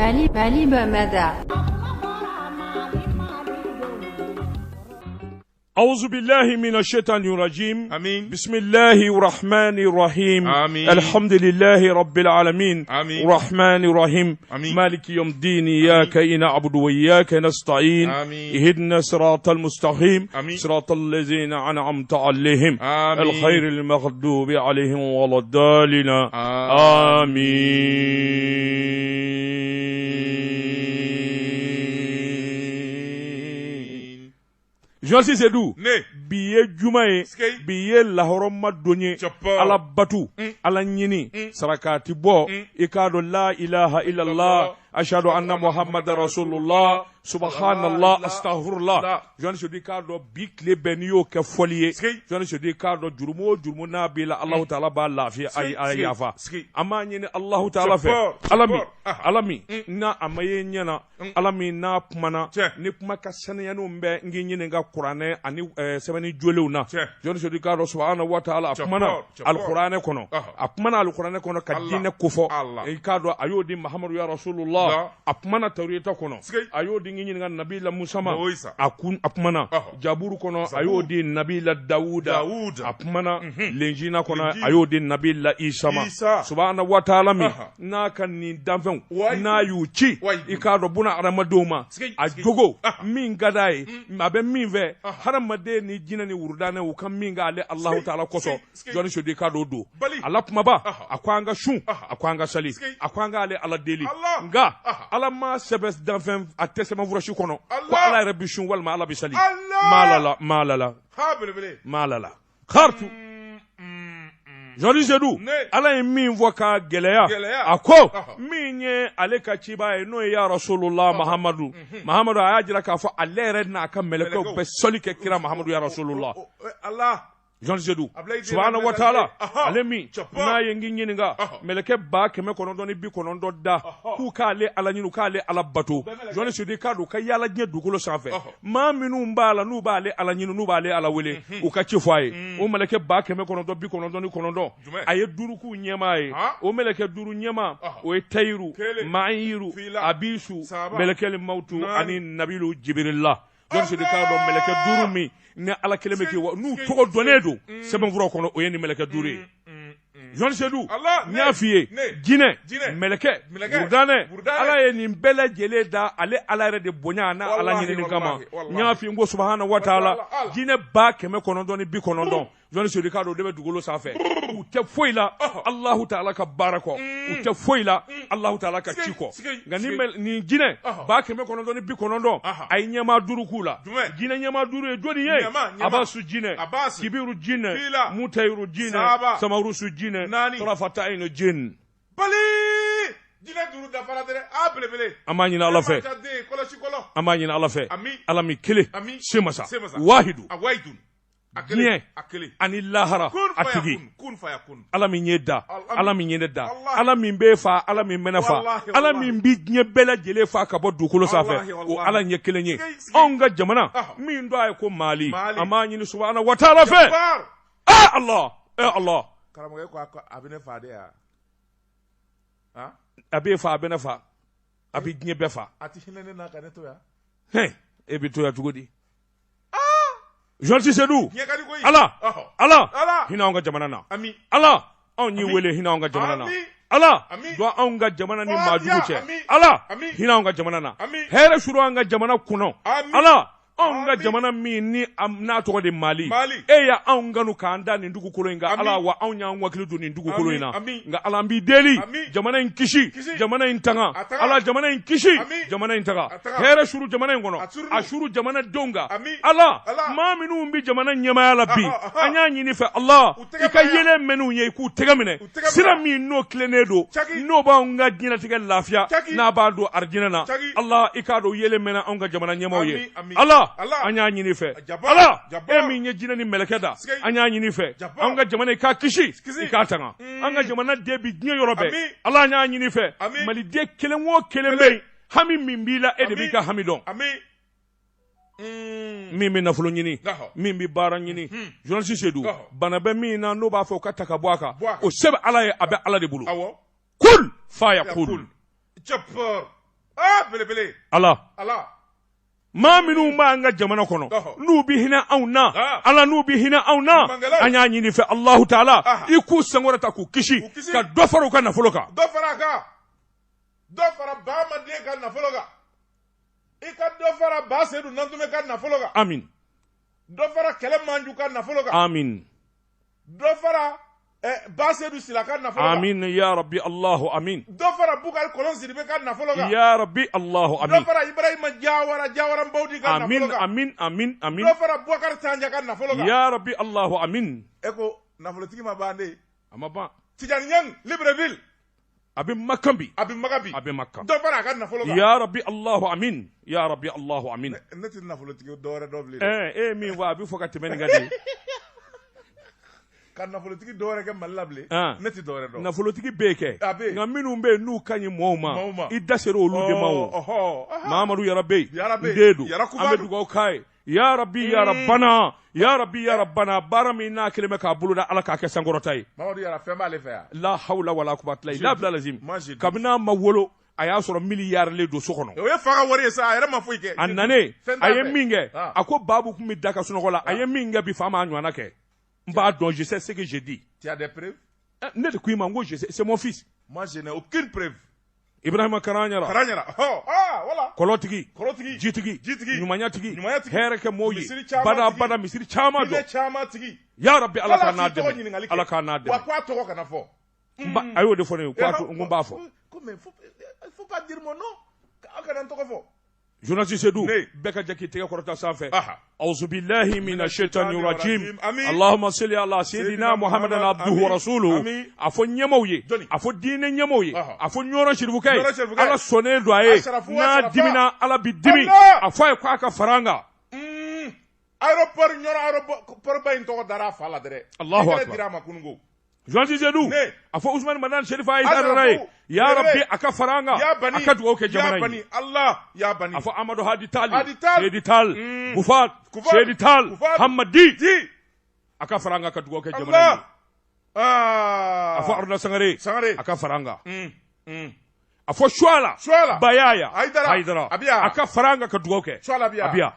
Mali Bamada. أعوذ بالله من الشيطان الرجيم. آمين. بسم الله الرحمن الرحيم. آمين. الحمد لله رب العالمين. آمين. الرحمن الرحيم. آمين. مالك يوم الدين إياك نعبد وإياك نستعين. آمين. اهدنا الصراط المستقيم. آمين. صراط الذين أنعمت عليهم. آمين. الخير المغضوب عليهم ولا الضالين. آمين. Josi Sedou biye jumaye biye lahoroma donye ala batu ala nyini sarakati bo ikado la ilaha illallah ashhadu anna muhammadar rasulullah subhanallah astaghfirullah joni sodi kado bikle benio ke folie joni sodi kado jurumo nabila allah taala ba lafi ay yafa amma nyini allah taala fe alami na amaye nyana alami na kumana ni kuma ka saniyanu mbe ngi nyini nga qur'ane ani sebani jolewna joni sodi kado subhanahu wa taala akumana alqur'ane kono akumana alqur'ane kono kadine kufo e kado ayodi muhammadu ya rasulullah akumana tawrita kono ayodi nyini nga nabila musama akumana jaburu kono ayodi nabila dauda akumana lenjina kono ayodi nabila isama subhanahu wa taala mi na kan ni danfen na yuchi ikado buna aramadoma ajogo min gadai abe min ve haramade ni jina ni wurdane u kan min ga ale allah taala koso joni shodi kado do ala kuma ba akwanga shun akwanga sali akwanga ale ala deli nga ala ma sebes danfen atesema vurashi kono ko ala rabbi shun wal ma ala bisali malala khartu Jori Sedou, ala ye min fɔ ka gɛlɛya a ko min ye ale ka ciba ye n'o ye ya Rasulullah Muhammadu Muhammadu a y'a jira k'a fɔ ale yɛrɛ n'a ka mɛlɛkɛw bɛ sɔli kɛ kira Muhammadu ya Rasulullah Jori Sedou subhanahu wa ta'ala ale min n'a ye ngi ɲininka mɛlɛkɛ 990 da k'u k'ale ala ɲini k'ale ala bato Jori Sedou k'a don ka yaala diɲɛ dugukolo sanfɛ maa minnu b'a la n'u b'ale ala ɲini n'u b'ale ala wele u ka ci fɔ a ye o mɛlɛkɛ 999 a ye duuru k'u ɲɛmaa ye o mɛlɛkɛ duuru ɲɛmaa o ye Tayiru Ma'iru Abisu mɛlɛkɛ Mautu ani Nabilu Jibirila Jori Sedou k'a dɔn mɛlɛkɛ duuru min ni ala kelen bɛ kɛ n'u tɔgɔ dɔnnen don sɛbɛnfura kɔnɔ o ye ni mɛlɛkɛ duuru ye Jori Sedou n y'a f'i ye jinɛ mɛlɛkɛ wurdane ala ye nin bɛɛ lajɛlen da ale ala yɛrɛ de bonya n'a ala ɲinini kama n y'a f'i ye n ko subhanahu wa ta'ala jinɛ 990 Jori Sedou k'a dɔn o de bɛ dugukolo sanfɛ u tɛ foyi la Allahu ta'ala ka baara kɔ u tɛ foyi la Allahu ta'ala ka ci kɔ nka nin jinɛ 990 a ye ɲɛmaa duuru k'u la jinɛ ɲɛmaa duuru ye jɔnni ye Abasu jinɛ Kibiru jinɛ Mutayiru jinɛ Samarusu jinɛ Tarafatayinu jinɛ jinɛ duuru dafara dɛ belebele an b'a ɲini ala fɛ an b'a ɲini ala fɛ ala min kelen se masa wahidu diɲɛ ani lahara a tigi ala min ye da ala min ye ne da ala min bɛ fa ala min bɛ ne fa ala min bi diɲɛ bɛɛ lajɛlen fa ka bɔ dugukolo sanfɛ o ala ɲɛ kelen ye anw ka jamana min do a ye ko Mali an b'a ɲini subhanahu wa ta'ala fɛ Allah karamɔgɔ ko a bɛ ne fa de ya a bɛ fa a bɛ ne fa a bɛ diɲɛ bɛɛ fa a tɛ hinɛ ne na ka ne to yan e bɛ to yan cogo di Jori Sedou ala hinɛ anw ka jamana na ala anw y'i wele hinɛ anw ka jamana na ala don anw ka jamana ni maajugu cɛ ala hinɛ anw ka jamana na hɛrɛ suru an ka jamana kɔnɔ ala anw ka jamana min ni n'a tɔgɔ de Mali e ya anw kanu k'an da nin dugukolo in kan ala wa anw y'an hakili don nin dugukolo in na nka ala an b'i deli jamana in kisi jamana in tanga ala jamana in kisi jamana in taga hɛrɛ suru jamana in kɔnɔ a suru jamana denw kan ala maa minnu bɛ jamana ɲɛmaaya la bi an y'a ɲini fɛ ala i ka yelen mɛn'u ye k'u tɛgɛ minɛ sira min n'o tilennen don n'o b'anw ka diɲɛlatigɛ lafiya n'a b'a don arijinɛ na ala i k'a dɔn yelen mɛnna anw ka jamana ɲɛmaaw ye ala an y'a ɲini fɛ ala e min ye jinɛ ni mɛlɛkɛ da an y'a ɲini fɛ an ka jamana i k'a kisi i k'a tanga an ka jamana den bi diɲɛ yɔrɔ bɛɛ ala an y'a ɲini fɛ maliden kelen o kelen bɛ yen hami min b'i la e de b'i ka hami dɔn min bɛ nafolo ɲini min bɛ baara ɲini Jori Sedou bana bɛ min na n'o b'a fɛ o ka ta ka bɔ a kan o sɛbɛn ala ye a bɛ ala de bolo kul fa yakul belebele ala maa minnu b'an ka jamana kɔnɔ n'u bɛ hinɛ anw na ala n'u bɛ hinɛ anw na an y'a ɲini fɛ Alahu taala i k'u sankɔrɔta k'u kisi ka dɔ fara u ka nafolo kan dɔ fara Bahamaden ka nafolo kan i ka dɔ fara Ba Seydou Nantume ka nafolo kan amin dɔ fara Kɛlɛ Manju ka nafolo kan amin dɔ fara Ba Seydou Sila ka nafolo kan amin ya rabbi Allahu amin dɔ fara Bukari Kolon Sidibe ka nafolo kan ya rabbi Allahu amin dɔ fara Ibrahima Jawara Mbawdi ka nafolo kan amin dɔ fara Bukari Tanja ka nafolo kan ya rabbi Allahu amin e ko nafolotigi ma ban de a ma ban Tidjane Niang Libreville a bɛ Makan dɔ fara a ka nafolo kan ya rabbi Allahu amin ya rabbi Allahu amin ne tɛ nafolotigi dɔwɛrɛ dɔ bilen min fɔ a bɛ fɔ ka tɛmɛ nin kan de ka nafolotigi dɔwɛrɛ kɛ Mali la bilen ne tɛ dɔwɛrɛ dɔn nafolotigi b'e kɛ nka minnu bɛ yen n'u ka ɲi mɔɔw ma i da sera olu de ma o Mahamadu yarabe n den don an bɛ dugawu k'a ye ya rabbi ya rabbana ya rabbi ya rabbana baara min n'a kelen bɛ k'a bolo da ala k'a kɛ sankɔrɔta ye Mamadu Yara fɛn b'ale fɛ yan la hawla wala quwwata illa billah lazim kabini a ma wolo a y'a sɔrɔ miliyarilen don so kɔnɔ o ye fa ka wari ye sa a yɛrɛ ma foyi kɛ a nanen a ye min kɛ a ko Babu tun bɛ da ka sunɔgɔ la a ye min kɛ bi fa ma a ɲɔgɔnna kɛ n b'a dɔn je sais ce que j'ai dit tu as des preuves ne de ko i ma n ko je sais c'est mon fils moi je n'ai aucune preuve Ibrahima Karaɲara voilà kɔlɔtigi jitigi ɲumanyatigi hɛrɛ kɛ mɔɔw ye bada misiri caman dɔn ya rabbi ala k'a n'a dɛmɛ ala k'a n'a dɛmɛ wa ko a tɔgɔ kana fɔ a y'o de fɔ ne ye ko n b'a fɔ mais faut pas dire mon nom aw kana n tɔgɔ fɔ journaliste Seydou bɛɛ ka jɛ k'i tɛgɛ kɔrɔta sanfɛ a'uzu billahi minash shaitani rajim allahumma salli ala sayyidina muhammadan abduhu wa rasuluhu a fɔ ɲɛmɔw ye a fɔ diinɛ ɲɛmɔw ye a fɔ ɲɔrɔ siribukɛ ye ala sɔnnen don a ye n'a dimina ala bi dimi a fɔ a ye k'a ka fara an kan aéroport ɲɔrɔ aéroport ba in tɔgɔ dara a fa la dɛrɛ Allahu akbar dira a ma kunungo journaliste Seydou a fɔ Usmane Madan Sherifa Aïdara ye ya rabbi a ka fara an kan a ka dugawu kɛ jamana ye ya bani a fɔ Amadu Hadi Tali Seydi Tal Bufat Seydi Tal Hamadi a ka fara an kan ka dugawu kɛ jamana ye a fɔ Aruna Sangare a ka fara an kan a fɔ Suala Bayaya Haidara a ka fara an kan ka dugawu kɛ Abiya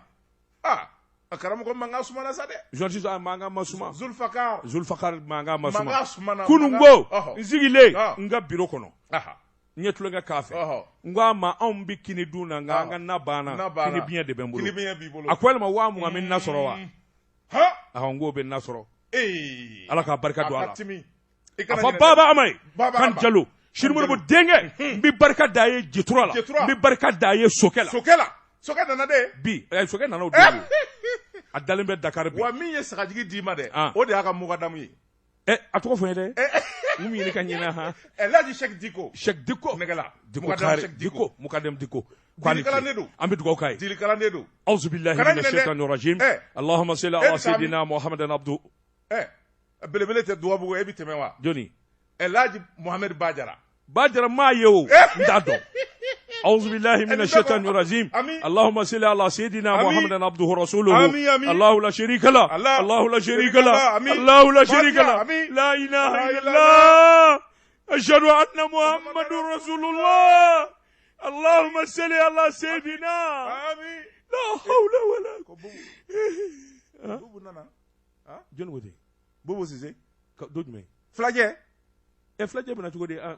a karamɔgɔ mankan sumana sa dɛ journaliste a mankan ma suma Zulfakar mankan ma suma sumana kunungo n sigilen n ka biro kɔnɔ n ye tulonkɛ k'a fɛ n ko a ma anw bɛ kini dun na nka an ka na banna kini biɲɛ de bɛ n bolo a ko yalima 20,000 bɛ na sɔrɔ wa n k'o bɛ na sɔrɔ ala k'a barika don a la a fɔ Baba Amayi kan Jalo Sirimoribo denkɛ n bɛ barika da ye Jitura la n bɛ barika da ye Sokɛ la Sokɛ nana de bi Sokɛ nana o don a dalen bɛ Dakar bi wa min ye sagajigi d'i ma dɛ o de y'a ka mɔgɔdamu ye a tɔgɔ fɔ n ye dɛ n ɲini ka ɲinɛ han Elhaji Cheikh Diko nɛgɛla Diko Kare Diko Mukadam Diko an bɛ dugawu k'a ye dilikalan don a'uzu billahi minash shaitani rajim allahumma salli ala sayyidina muhammadan abdu belebele tɛ dugawu e bɛ tɛmɛ wa joni Elhaji Mohamed Bajara maa ye o n t'a dɔn أعوذ بالله من الشيطان الرجيم اللهم صل على سيدنا محمد عبده ورسوله الله لا شريك له الله لا شريك له الله لا شريك له لا إله إلا الله أشهد أن محمد رسول الله اللهم صل على سيدنا لا حول ولا قوة جون ودي بوبو سيسي دوجمي فلاجة فلاجة بنا تقولي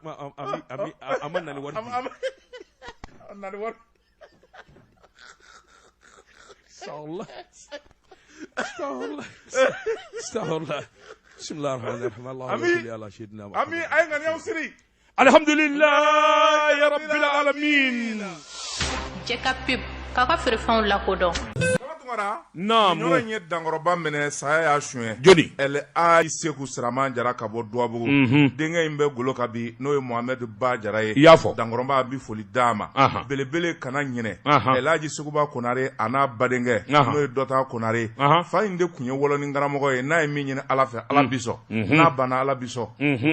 أمنا نوري استغفر الله بسم الله الرحمن الرحيم اللهم صل على سيدنا محمد امين اين يا سيري الحمد لله يا رب العالمين جيكا بيب كاكا فرفون لا كودون naam ɲɔgɔn in ye dankɔrɔba minɛ saya y'a suɲɛ joni ɛlɛ a Seku Siraman Jara ka bɔ Duwabugu denkɛ in bɛ golo kan bi n'o ye Mohamed Ba Jara ye i y'a fɔ dankɔrɔba bi foli d'a ma belebele kana ɲinɛ Elhaji Seguba Konare a n'a badenkɛ n'o ye Dɔta Konare fa in de tun ye wɔlɔni karamɔgɔ ye n'a ye min ɲini Ala fɛ Ala bi sɔn n'a banna Ala bi sɔn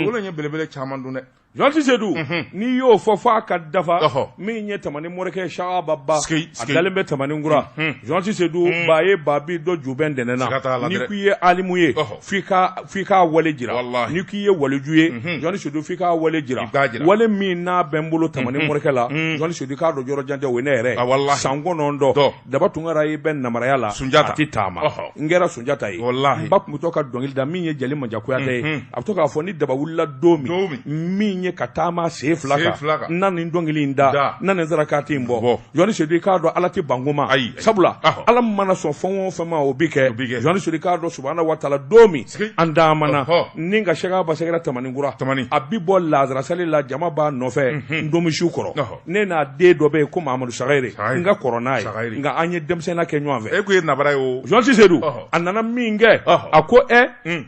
wolo in ye belebele caman dun dɛ Jonti Sedu ni yo fo fa ka dafa min ye tamani moreke shaga babba adalembe tamani ngura Jonti Sedu baye babi do juben denena ni kuye alimuye fika wale jira ni kuye wale juye Jonti Sedu fika wale jira wale min na bembolo tamani moreke la Jonti Sedu ka do joro jande we nere sango nondo daba tungara ye ben namaraya la ati tama ngera sunjata yi bak mutoka dongil da min ye jeli manjakuya de atoka fo ni daba wulla domi min ye katama se flaka nan ndongili nda nan zarakati mbo Jonti Sedu ka do alati banguma sabula alam mana so fon fama obike Jonti Sedu ka do subhanahu wa ta'ala domi anda mana ninga shega basegera tamaningura abibo lazara salila jama ba nofe ndomi shukoro nena de dobe ko Mamadou Shagaire nga corona nga anye demsena ke nwanve ekuye nabara yo Jonti Sedu anana minge ako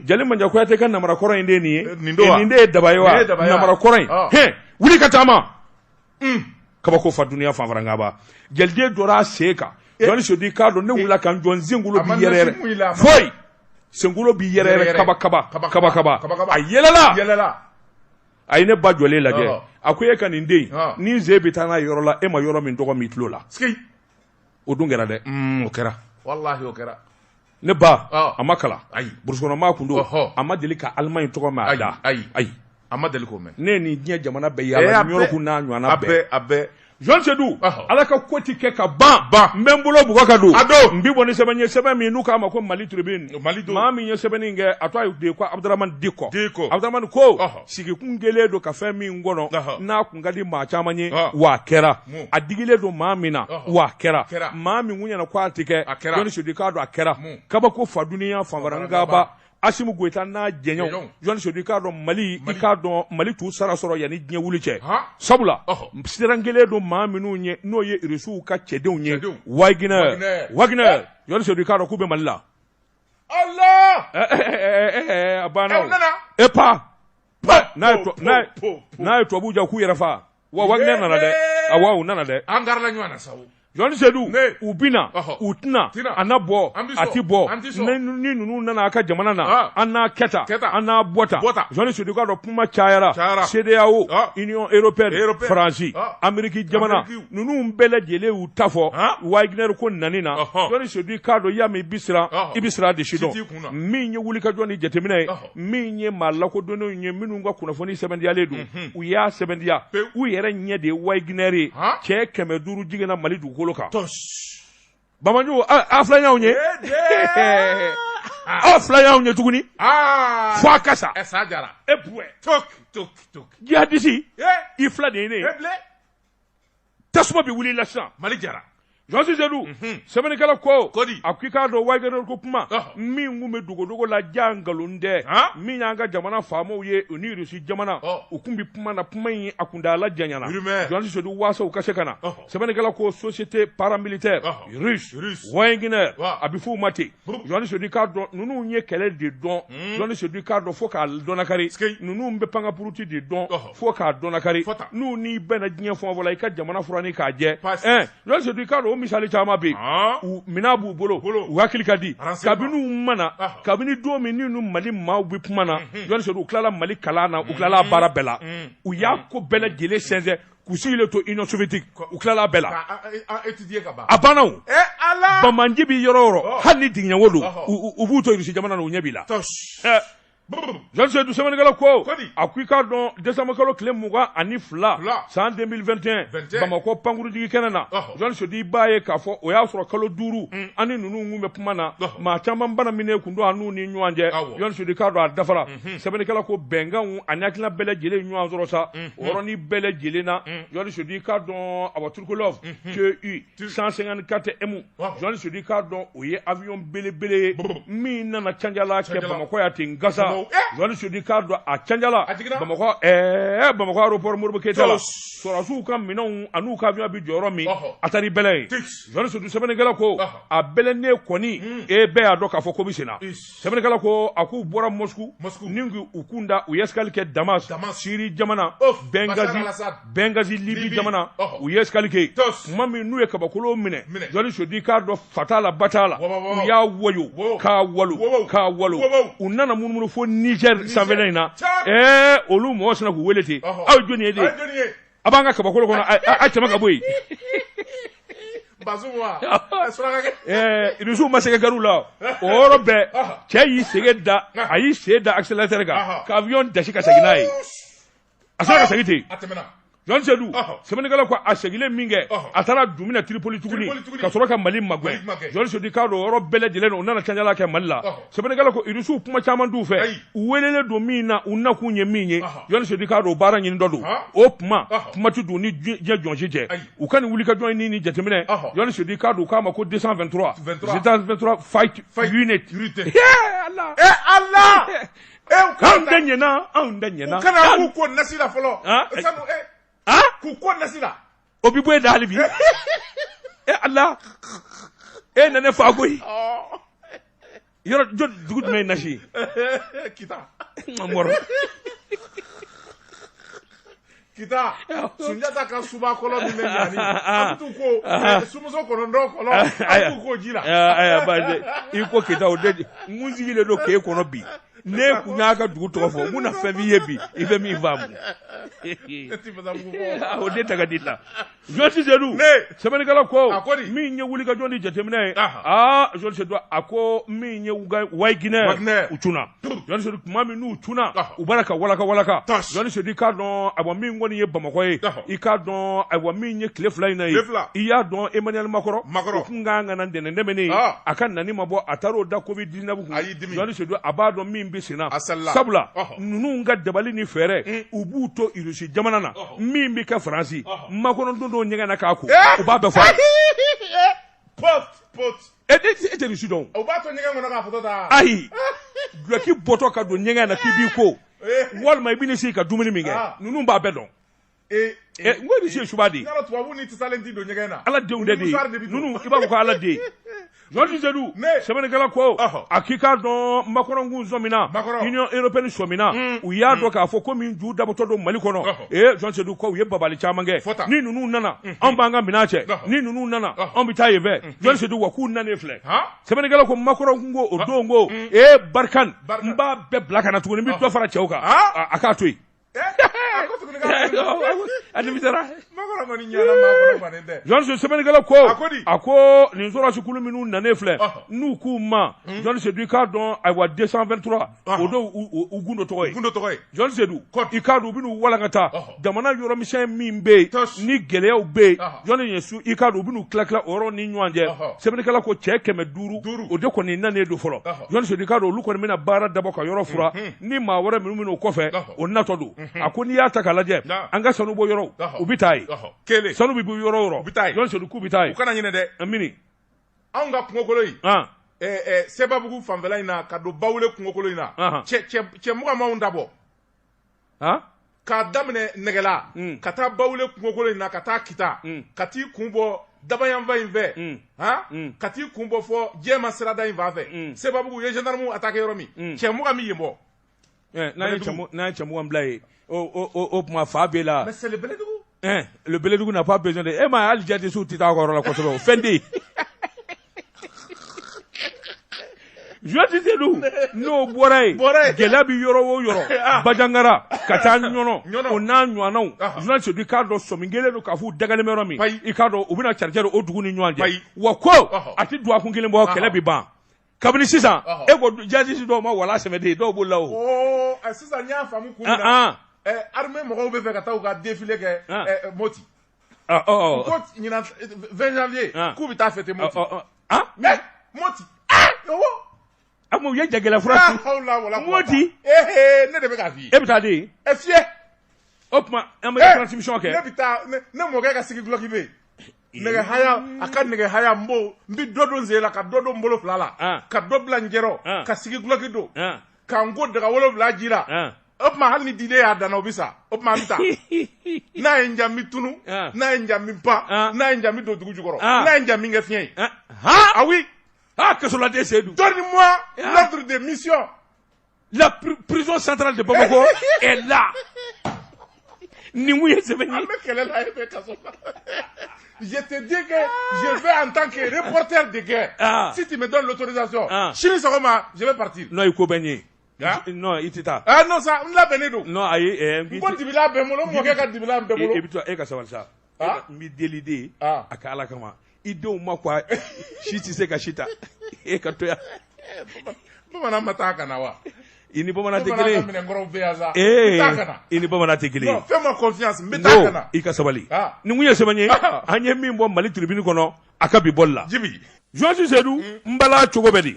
jeli manja ko yate kan namara koro inde ni inde dabayewa namara koro he wuli katama kaba ko fa duniya fa faranga ba jelde dora seka Jonti Sedu ka do ne wula kan jon zingulo bi yerere foi sengulo bi yerere kaba ayelala ayine ba jole la je akuye kan inde ni zebi tana yorola e ma yoro min dogo mitlo la ski odungera de okera wallahi okera ne ba amakala burusona ma kundo amadeli ka alman to ma da amadeli ko me ne ni dia jamana be ya nyoro ku na nyana be abe Jonti Sedu alaka koti ke ka ban mbembulo bugaka do mbibo ni sebanye sebami nuka ma ko Mali tribune ma mi nye sebani nge atwa de ko Abdurrahman Diko Abdurrahman ko sigi kungele do ka femi ngono na kungadi ma chamanye wa kera adigile do ma mina wa kera ma mi ngunya na kwati ke Jonti Sedu ka do akera kaba ko fa duniya fa waranga ba Asimu Goita na jenyo Jonti Sedu ka do Mali ika do Mali tu sara soro yani dnya wuliche sabula sirangele do ma minu nye no ye irisu ka chede unye Wagner Jonti Sedu ka do kube Malila Allah abana epa na to Abuja ku yerafa wa Wagner nana de awa nana de angarla nywana sawu Jonti Sedu ubina utna anabo atibo ni nunu nana aka jamana na ana keta ana bota Jonti Sedu ka do puma chayara CEDEAO Union Européenne France Amerique jamana nunu mbele jele utafo Wagner ko nanina Jonti Sedu ka do yami ibisra de shido minye wulika joni jetemine minye malako dono nye minu ngwa kuna foni sebendi aledu uya sebendia u yere nye de Wagner che kemeduru jigena Mali du koloka bamanju aflanya unye aflanya unye tuguni fwa kasa esajara epwe tok jihadisi ifla de ne tasuma bi wuli lasan Mali jara Jonti Sedu sebeni kala ko akika do Wagner ko kuma mi ngume dugo la jangalunde mi nyanga jamana famo ye unirusi jamana ukumbi puma na puma yi akunda la janyana Jonti Sedu wasa ukase kana sebeni kala ko société paramilitaire russe Wagner abifu mate Jonti Sedu ka do nunu nye kele de don Jonti Sedu ka do foka donakari nunu mbe panga puruti de don foka donakari nu ni bena dnya fo vola ka jamana furani ka je Jonti Sedu ka do misali chama be minabu bolo wakili kadi kabinu mana kabini do meninu Mali ma wi pumana Jonti Sedu uklala Mali kalana uklala barabela uyako bela jele senze kusile to Union Soviétique uklala bela étudier kaba abanaw ala bamanjibi yororo hani dinya wolu ubuto irisi jamana no nyabila Jonti Sedu semeni kala ko akwika don décembre kalo kile muga ani fla san 2021 Bamako panguru digi kenana Jonti Sedu baye kafo o ya soro kalo duru ani nunu ngume pumana ma chamba bana mine kundo anu ni nyuanje Jonti Sedu ka do adafara semeni kala ko bengan ani akina bele jele nyuan zoro sa oro ni bele jele na Jonti Sedu ka don abaturkolov que 154 emu Jonti Sedu ka don oye avion bele mi na chanjala ke Bamako ya tingasa Jonti Sedu ka do a chanjala Bamako aéroport Modibo Keita la sorasu kan minon anu ka avion bi joro mi atari bele Jonti Sedu sebene gala ko a bele ne koni e be ado ka fo ko bisina sebene gala ko aku bora Moscou ningu ukunda uyeskal ke Damas Syrie jamana Benghazi Libye jamana uyeskal ke mami nu e kabakolo mine Jonti Sedu ka do fatala batala uya woyo ka walu unana munmunu fo fo Niger sanfɛla in na olu mɔgɔ sina k'u wele ten aw jɔni ye de a b'an ka kabakolo kɔnɔ a cɛma ka bɔ yen Irusu ma se ka gɛr'u la o yɔrɔ bɛɛ cɛ y'i sen da a y'i sen da accélérateur kan ka avion dasi ka segin n'a ye a sera ka segin ten Jɔn Seydou sɛbɛnnikɛlaw ko a segilen min kɛ a taara Dumina Tripoli tuguni ka sɔrɔ ka Mali magɛn Jɔn Seydou k'a dɔn yɔrɔ bɛɛ lajɛlen u nana canjala kɛ Mali la sɛbɛnnikɛlaw ko Irusu kuma caman d'u fɛ u welelen don min na u nakun ye min ye Jɔn Seydou k'a dɔn baara ɲini dɔ don o kuma ti don ni diɲɛ jɔnsi cɛ u ka nin wulikajɔ ni jateminɛ Jɔn Seydou k'a dɔn k'a ma ko 223 fight unit Allah anw da ɲɛna kana k'u ko nasi la fɔlɔ k'u ko nasi la o bi bɔ yen da hali bi Allah na ne fa koyi yɔrɔ dugu jumɛn ye nasi kita mɔrɔ kita Sunjata ka suba kɔlɔ min bɛ ɲani an t'u ko sumuso kɔnɔntɔn kɔlɔ an t'u ko ji la i ko kita o de mun sigilen don k'e kɔnɔ bi ne kun y'a ka dugu tɔgɔ fɔ mun na fɛn b'i ye bi i bɛ min faamu o de ta ka di la Jɔn Seydou sɛbɛnnikɛla ko min ye wulikajɔ ni jateminɛ ye Jɔn Seydou a ko min ye Wayi Guinɛ u cunna Jɔn Seydou tuma min n'u cunna u b'a la ka walaka Jɔn Seydou k'a dɔn ayiwa min kɔni ye Bamakɔ ye i k'a dɔn ayiwa min ye tile fila in na ye i y'a dɔn Emmanuel Macron o kun kan ka na dɛnɛn a ka nani ma bɔ a taara o da Covid-19 kun Jɔn Seydou a b'a dɔn min bɛ senna sabula ninnu ka dabali ni fɛɛrɛ u b'u to Irusi jamana na min bɛ kɛ Faransi Macron don dɔw ɲɛgɛn na k'a ko u b'a bɛɛ fɔ e tɛ Irusi dɔn u b'a to ɲɛgɛn kɔnɔ k'a fɔtɔ ta ayi duloki bɔtɔ ka don ɲɛgɛn na k'i b'i ko walima i bɛ n'i sigi ka dumuni min kɛ ninnu b'a bɛɛ dɔn n ko Irusi ye suba de ye tubabu ni tisalen tɛ don ɲɛgɛn na Ala denw de ye ninnu i b'a fɔ ko Ala den Jɔn Seydou sɛbɛnnikɛla ko a k'i k'a dɔn Macron kun sɔmina Union européenne sɔmina u y'a dɔn k'a fɔ ko min ju dabɔtɔ don Mali kɔnɔ Jɔn Seydou ko u ye babali caman kɛ ni ninnu nana anw b'an ka minɛn cɛ ni ninnu nana anw bɛ taa yen fɛ Jɔn Seydou wa k'u nanen filɛ sɛbɛnnikɛla ko Macron kun ko o don ko Barkhane n b'a bɛɛ bila ka na tuguni n bɛ dɔ fara cɛw kan a k'a to yen Jɔn Seydou sɛbɛnnikɛla ko a ko nin sɔrɔsi kulu minnu nanen filɛ n'u k'u ma Jɔn Seydou k'a dɔn ayiwa 223 o don u gundo tɔgɔ ye Jɔn Seydou i k'a dɔn u bɛn'u walankata jamana yɔrɔmisɛn min bɛ yen ni gɛlɛyaw bɛ yen Jɔn Yesu i k'a dɔn u bɛn'u tila o yɔrɔ ni ɲɔgɔn cɛ sɛbɛnnikɛla ko cɛ 500 o de kɔni nanen don fɔlɔ Jɔn Seydou k'a dɔn olu kɔni bɛna baara dabɔ ka yɔrɔ fura ni maa wɛrɛ minnu bɛna o kɔfɛ o natɔ don a ko n'i y'a ta k'a lajɛ an ka sanu bɔ yɔrɔ u bɛ taa yen sanu bɛ bɔ yɔrɔ o yɔrɔ Jɔn Seydou k'u bɛ taa yen u kana ɲinɛ dɛ mini anw ka kungokolo in Sebabugu fanfɛla in na ka don Bawule kungokolo in na cɛ mugan m'anw dabɔ k'a daminɛ nɛgɛla ka taa Bawule kungokolo in na ka taa Kita ka t'i kun bɔ Dabayanfa in fɛ ka t'i kun bɔ fɔ Jɛma sirada in fan fɛ Sebabugu u ye gendarme attaqué yɔrɔ min cɛ mugan min yen bɔ n'an ye cɛ mugan bila yen o tuma fa b'e la mais c'est le Bɛlɛdugu le Bɛlɛdugu n'a pas besoin de e ma hali jadisiw tɛ taa a ka yɔrɔ la kosɛbɛ o fɛn tɛ yen Jɔn Seydou n'o bɔra yen gɛlɛya bɛ yɔrɔ o yɔrɔ Bajangara ka taa ɲɔnɔ o n'a ɲɔgɔnnaw Jɔn Seydou k'a dɔn sɔmi kelen don k'a fɔ u dagalen bɛ yɔrɔ min i k'a dɔn u bɛna carijɛ o dugu ni ɲɔgɔn cɛ wa ko a tɛ don a kun kelen bɔ kɛlɛ bɛ ban kabini sisan e ko jadisi dɔw ma wala sɛmɛden dɔw b'o la o sisan n y'a faamu kun na armée mɔgɔw bɛ fɛ ka taa u ka défilé kɛ Moti ko ɲinan 20 janvier k'u bɛ taa fêter Moti mais Moti u ye jagɛlɛ fura Moti ne de bɛ k'a f'i ye e bɛ taa de fiyɛ o tuma an bɛ transmission kɛ ne bɛ taa ne mɔkɛ ka sigi gulɔki bɛ yen nɛgɛ haya a ka nɛgɛ haya n bɛ dɔ don n sen la ka dɔ don n bolo fila la ka dɔ bila n jɛrɔ ka sigi gulɔki don ka n ko daga 7 ji la o tuma hali ni diden y'a danna o bɛ sa o tuma an bɛ taa n'a ye n ja n bɛ tunu n'a ye n ja n bɛ pan n'a ye n ja n bɛ don dugu jukɔrɔ n'a ye n ja min kɛ fiɲɛ ye ah oui Kasoladen Seydou donne-moi l'ordre de mission la prison centrale de Bamako est là nin mun ye sɛbɛn ye an bɛ kɛlɛ la e bɛ kaso la je te dis que je vais en tant que reporter de guerre si tu me donnes l'autorisation sini sɔgɔma je vais partir non i ko bɛ n ye non i tɛ taa non sa n labɛnnen don non ayi n ko dibila bɛ n bolo n mɔkɛ ka dibila bɛ n bolo i bɛ to e ka sabali sa n bɛ deli de a ka ala kama i denw ma quoi si tɛ se ka si ta e ka to yan bamanan ma taa ka na wa i ni bamanan tɛ kelen ye minɛnkɔrɔw bɛ yan sa i ni bamanan tɛ kelen ye fɛn ma confiance n bɛ taa ka na i ka sabali nin kun ye sɛbɛn ye an ye min bɔ Mali tribune kɔnɔ a ka bi bɔli la jibi Joasi Seydou n bala cogo bɛ di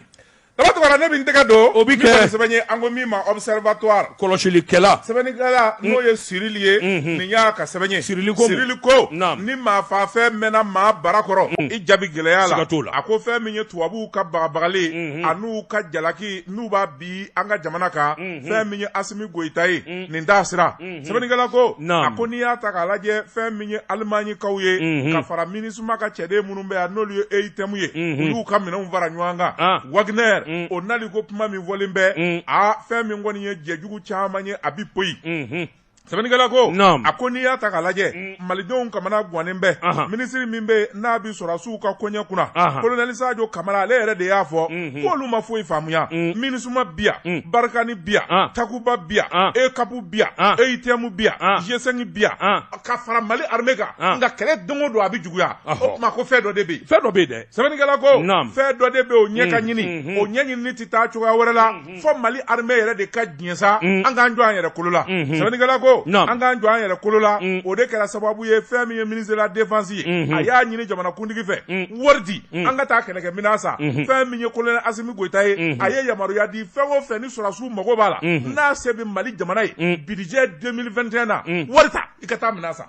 dama tɔgɔra ne bɛ n tɛgɛ don o bi kɛ sɛbɛn ye an ko min ma observatoire kɔlɔsilikɛla sɛbɛnnikɛla n'o ye Cyril ye nin y'a ka sɛbɛn ye Cyril ko ni maa fa fɛn mɛnna maa bara kɔrɔ i jabi gɛlɛya la a ko fɛn min ye tubabuw ka bagabagali a n'u ka jalaki n'u b'a bi an ka jamana kan fɛn min ye Asimi Goyita ye nin t'a sira sɛbɛnnikɛla ko a ko n'i y'a ta k'a lajɛ fɛn min ye Alimaɲikaw ye ka fara MINUSMA ka cɛden minnu bɛ yan n'olu ye EITM ye olu ka minɛnw fara ɲɔgɔn kan Wagner o nali ko kuma min fɔlen bɛ fɛn min kɔni ye jɛjugu caman ye a bi poyi sɛbɛnnikɛla ko a ko n'i y'a ta k'a lajɛ malidenw kamana gannen bɛ minisiri min bɛ n'a bi sɔrɔdasiw ka koɲɛ kunna kolonɛli Sadio Kamara ale yɛrɛ de y'a fɔ k'olu ma foyi faamuya MINUSMA bi yan Barkani bi yan Takuba bi yan ECAP bi yan EITM bi yan G5 bi yan ka fara Mali armée kan nka kɛlɛ don o don a bi juguya o tuma ko fɛn dɔ de bɛ yen fɛn dɔ bɛ yen dɛ sɛbɛnnikɛla ko fɛn dɔ de bɛ yen o ɲɛ ka ɲini o ɲɛ ɲinini tɛ taa cogoya wɛrɛ la fɔ Mali armée yɛrɛ de ka diɲɛ sa an k'an jɔ an yɛrɛ kolo la sɛbɛnnikɛla ko an k'an jɔ an yɛrɛ kolo la o de kɛra sababu ye fɛn min ye ministre de la défense ye a y'a ɲini jamanakuntigi fɛ wari di an ka taa kɛlɛkɛminɛn san fɛn min ye colonel Asimi Goyita ye a ye yamaruya di fɛn o fɛn ni sɔrɔdasiw mago b'a la n'a se bɛ Mali jamana ye budget 2021 na wari ta i ka taa minɛn san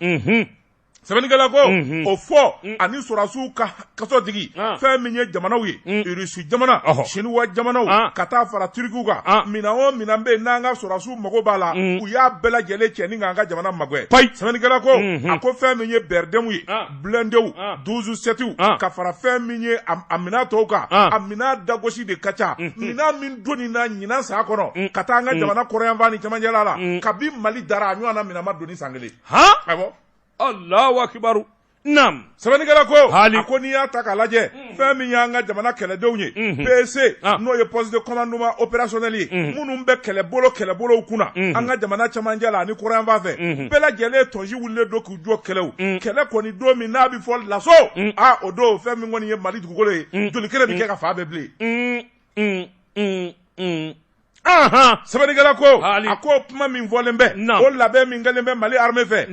sɛbɛnnikɛla ko o fɔ ani sɔrɔdasiw ka kasɔtigi fɛn min ye jamanaw ye Rusi jamana Chinois jamanaw ka taa fara Turikiw kan minɛn o minɛn bɛ yen n'an ka sɔrɔdasiw mago b'a la u y'a bɛɛ lajɛlen cɛ ni k'an ka jamana magoya sɛbɛnnikɛla ko a ko fɛn min ye bɛrɛdɛnw ye blendew 12-7 ka fara fɛn min ye a minɛn tɔw kan a minɛn dagosi de ka ca minɛn min donni na ɲinan san kɔnɔ ka taa an ka jamana kɔrɔyanfan ni cɛmancɛla la kabi Mali dara a ɲɔgɔn na minɛn ma donni san kelen awɔ Allahu akibaru nam sɛbɛnnikɛla ko a ko n'i y'a ta k'a lajɛ fɛn min y'an ka jamana kɛlɛdenw ye PC n'o ye poste de commandement opérationnel ye minnu bɛ kɛlɛbolow kunna an ka jamana cɛmancɛ la ani kɔrɔyanfan fɛ bɛɛ lajɛlen tɔnsi wulilen don k'u jɔ kɛlɛw kɛlɛ kɔni don min n'a bɛ fɔ laso o don fɛn min kɔni ye Mali dugukolo ye joli kelen bɛ kɛ ka fa bɛɛ bilen sɛbɛnnikɛla ko a ko kuma min fɔlen bɛ o labɛn min kɛlen bɛ Mali armée fɛ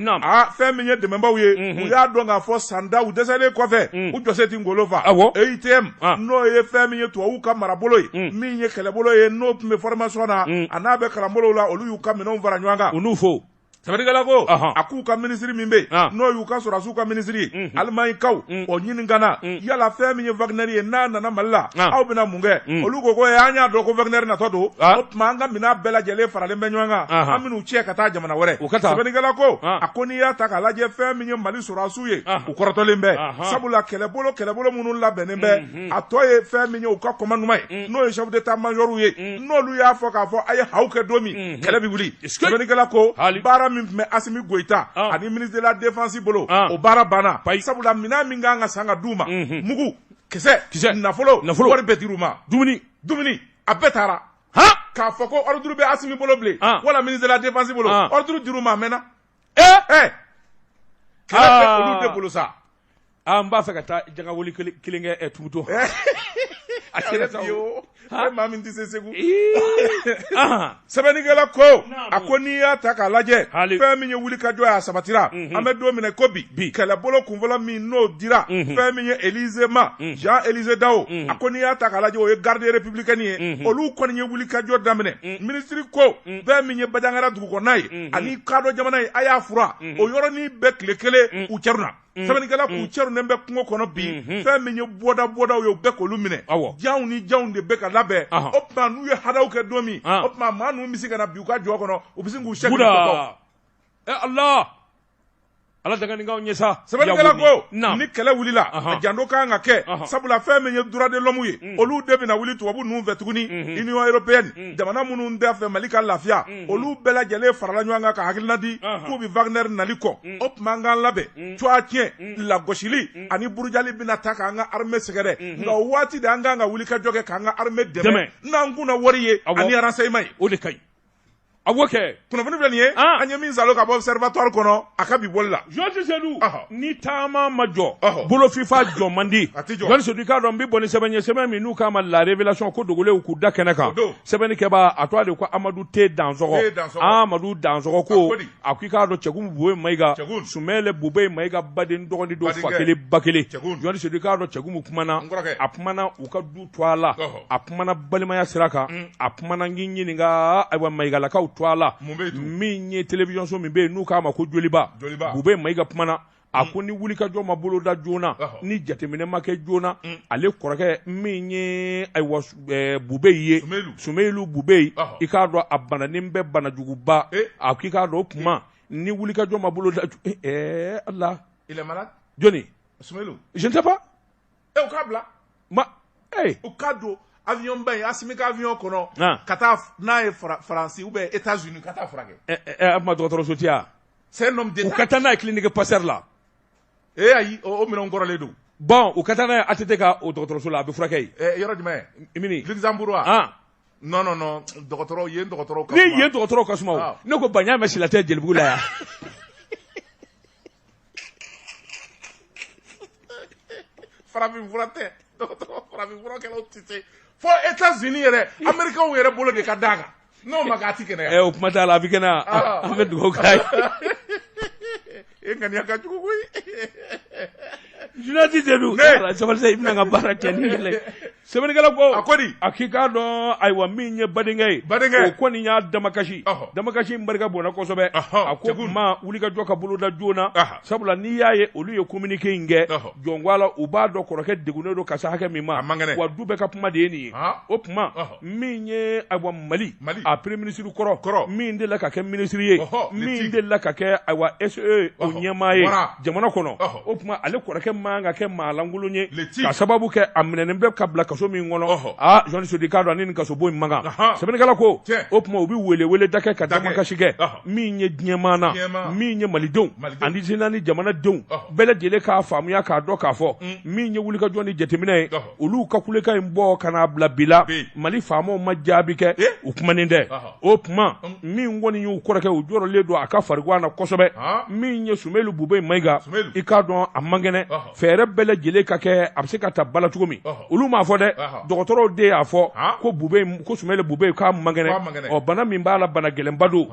fɛn min ye dɛmɛbaw ye u y'a dɔn k'a fɔ sanda u dɛsɛlen kɔfɛ u jɔsen tɛ ngolo fa EITM n'o ye fɛn min ye tubabuw ka marabolo ye min ye kɛlɛbolo ye n'o tun bɛ formation na a n'a bɛ kalanbolow la olu y'u ka minɛnw fara ɲɔgɔn kan u n'u fo sɛbɛnnikɛla ko a k'u ka minisiri min bɛ yen n'o y'u ka sɔrɔdasiw ka minisiri ye Alimaɲikaw o ɲini ka na yala fɛn min ye Wagner ye n'a nana Mali la aw bɛna mun kɛ olu ko an y'a dɔn ko Wagner natɔ don o tuma an ka minɛn bɛɛ lajɛlen faralen bɛ ɲɔgɔn kan an bɛn'u cɛ ka taa jamana wɛrɛ sɛbɛnnikɛla ko a ko n'i y'a ta k'a lajɛ fɛn min ye Mali sɔrɔdasiw ye u kɔrɔtɔlen bɛ sabula kɛlɛbolo minnu labɛnnen bɛ a tɔ ye fɛn min ye u ka commandement ye n'o ye chef d'état major ye n'olu y'a fɔ k'a fɔ a ye haw kɛ don min kɛlɛ bɛ wuli sɛbɛnnikɛla ko baara min tun bɛ Asimi Goyita ani ministre de la défense bolo o baara banna sabula minɛn min kan ka san ka d'u ma mugu kisɛ nafolo wari bɛɛ dir'u ma dumuni a bɛɛ taara k'a fɔ ko ordre bɛ Asimi bolo bilen wala ministre de la défense bolo ordre dir'u ma a mɛnna kɛlɛ bɛ olu de bolo sa n b'a fɛ ka taa jagawuli kelen kɛ Tubuto a kɛra sa o maa min tɛ se Segu sɛbɛnnikɛla ko a ko n'i y'a ta k'a lajɛ fɛn min ye wulikajɔ ye a sabatira an bɛ don min na ko bi kɛlɛbolo kunfɔlɔ min n'o dira fɛn min ye Élysée ma Jean Élysée Daho a ko n'i y'a ta k'a lajɛ o ye garde républicaine ye olu kɔni ye wulikajɔ daminɛ minisiri ko fɛn min ye Bajangara dugukɔnɔna ye ani kadɔ jamana ye a y'a fura o yɔrɔnin bɛɛ tile kelen u cɛruna sɛbɛnnikɛla k'u cɛrunen bɛ kungo kɔnɔ bi fɛn min ye bɔdaw ye u bɛɛ k'olu minɛ janw ni janw de bɛ ka labɛn o tuma n'u ye hadaw kɛ don min o tuma maa ninnu bɛ se ka na bi u ka jɔ kɔnɔ u bɛ se k'u sɛgɛn Allah ala daganikaw ɲɛ sa sɛbɛnnikɛla ko ni kɛlɛ wulila a janto kan ka kɛ sabula fɛn min ye droit de l'homme ye olu de bɛna wuli tubabu ninnu fɛ tuguni union européenne jamana minnu tɛ fɛ mali ka lafiya olu bɛɛ lajɛlen farala ɲɔgɔn kan ka hakilina di k'u bɛ Wagner nali kɔ o tuma an k'an labɛn cogoya tiɲɛ lagosili ani burujali bɛna ta k'an ka armée sɛgɛrɛ nka o waati de an kan ka wuli ka jɔ kɛ k'an ka armée dɛmɛ n'an kunna wari ye ani renseignement ye o de ka ɲi a b'o kɛ kunnafoni filɛ nin ye an ye min salo ka bɔ observatoire kɔnɔ a ka bi boli la Jɔnsi Seydou ni taama ma jɔ bolo fifa jɔ man di Jɔnsi Seydou i k'a dɔn n bɛ bɔ ni sɛbɛn ye sɛbɛn min n'u k'a ma la révélation ko dogolenw k'u da kɛnɛ kan sɛbɛnnikɛba a tɔgɔ de ko Amadu T Dansɔgɔ Amadu Dansɔgɔ ko a ko i k'a dɔn Cɛkumu Bube Mayiga Sumɛlɛ Bube Mayiga baden dɔgɔnin don fa kelen ba kelen Jɔnsi Seydou i k'a dɔn Cɛkumu kumana a kumana u ka du to a la a kumana balimaya sira kan a kumana n k'i ɲininka ayiwa Mayigalakaw to a la min ye télévision so min bɛ yen n'u k'a ma ko Joliba Bube Mayiga kumana a ko ni wulikajɔ ma bolo da joona ni jateminɛ ma kɛ joona ale kɔrɔkɛ min ye ayiwa Bube ye Sumeilu Bube i k'a dɔn a bananen bɛ banajuguba a ko i k'a dɔn o tuma ni wulikajɔ ma bolo da Allah jɔnni je ne sais pas u k'a bila u k'a don avion ba ye Asimi ka avion kɔnɔ ka taa n'a ye Faransi ou bien États-Unis ka taa furakɛ a kuma dɔgɔtɔrɔso ti ya c'est un homme d'État u ka taa n'a ye clinique Pasteur la ayi o minɛnw kɔrɔlen don bon u ka taa n'a ye ATT ka o dɔgɔtɔrɔso la a bɛ furakɛ yen yɔrɔ jumɛn Imini Luxembourg wa non dɔgɔtɔrɔw yen dɔgɔtɔrɔw ka suma ni yen dɔgɔtɔrɔw ka suma ne ko Banɲa mɛ sila tɛ Jelibugu la yan farafin fura tɛ dɔgɔtɔrɔ farafin furakɛlaw tɛ se fo États-Unis yɛrɛ Américains yɛrɛ bolo de ka d'a kan n'o ma k'a ti kɛnɛya o kuma t'a la a bɛ kɛnɛya an bɛ dugawu k'a ye e ŋaniya ka jugu koyi Jɔnsi Seydou sabali sa i bɛna n ka baara kɛ ni yɛlɛ sɛbɛnnikɛla ko a ko di a k'i k'a dɔn ayiwa min ye badenkɛ ye o kɔni y'a damakasi damakasi in barika bonda kosɛbɛ a ko kuma wulikajɔ ka bolo da joona sabula n'i y'a ye olu ye communiqué in kɛ jɔnwala u b'a dɔn kɔrɔkɛ degunnen don ka se hakɛ min ma wa du bɛɛ ka kuma de ye nin ye o tuma min ye ayiwa Mali a premier ministre kɔrɔ min delila ka kɛ ministre ye min delila ka kɛ ayiwa SE o ɲɛmaa ye jamana kɔnɔ o tuma ale kɔrɔkɛ man ka kɛ maa lankolon ye ka sababu kɛ a minɛnen bɛ ka bila kaso min kɔnɔ Jɔnsi Seydou k'a dɔn ani nin kaso bon in man kan sɛbɛnnikɛla ko o tuma u bɛ wele da kɛ ka damakasi kɛ min ye diɲɛmaa na min ye malidenw ani ni jamanadenw bɛɛ lajɛlen k'a faamuya k'a dɔn k'a fɔ min ye wulikajɔ ni jateminɛ ye olu ka kulekan in bɔ ka n'a bila bi la Mali faamaw ma jaabi kɛ u kumanen tɛ o tuma min kɔni y'u kɔrɔkɛ u jɔrɔlen don a ka farikolo na kosɛbɛ min ye Sumeilu Bube Mayiga i k'a dɔn a man kɛnɛ fɛɛrɛ bɛɛ lajɛlen ka kɛ a bɛ se ka ta bala cogo min olu m'a fɔ dɛ dɔgɔtɔrɔw de y'a fɔ ko Sumeilu Bube k'a man kɛnɛ bana min b'a la bana gɛlɛnba don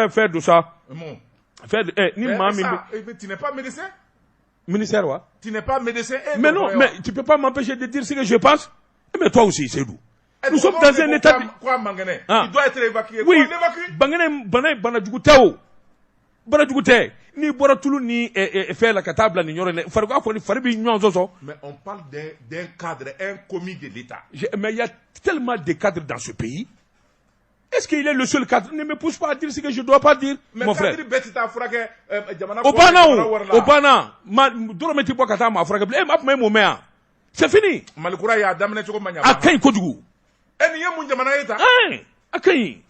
fɛn do sa ni maa min tu n'es pas médecin ministère wa tu n'es pas médecin mais non mais tu peux pas m'empêcher de dire ce que je pense mais toi aussi Seydou nous sommes dans un état quoi Mangane il doit être évacué oui banajugu tɛ o banajugu tɛ n'i bɔra tulu ni fɛn la ka taa bila nin yɔrɔ in na farikolo fɔ ni fari bɛ ɲɔgɔn sɔsɔ mais on parle d'un cadre un commis de l'État mais il y a tellement de cadres dans ce pays. Est-ce qu'il est le seul cadre? Ne me pousse pas à dire ce que je ne dois pas dire, mon frère. Obana, Dorometi Bokata, ma frère, c'est fini. Akaï Kodjou. Akaï.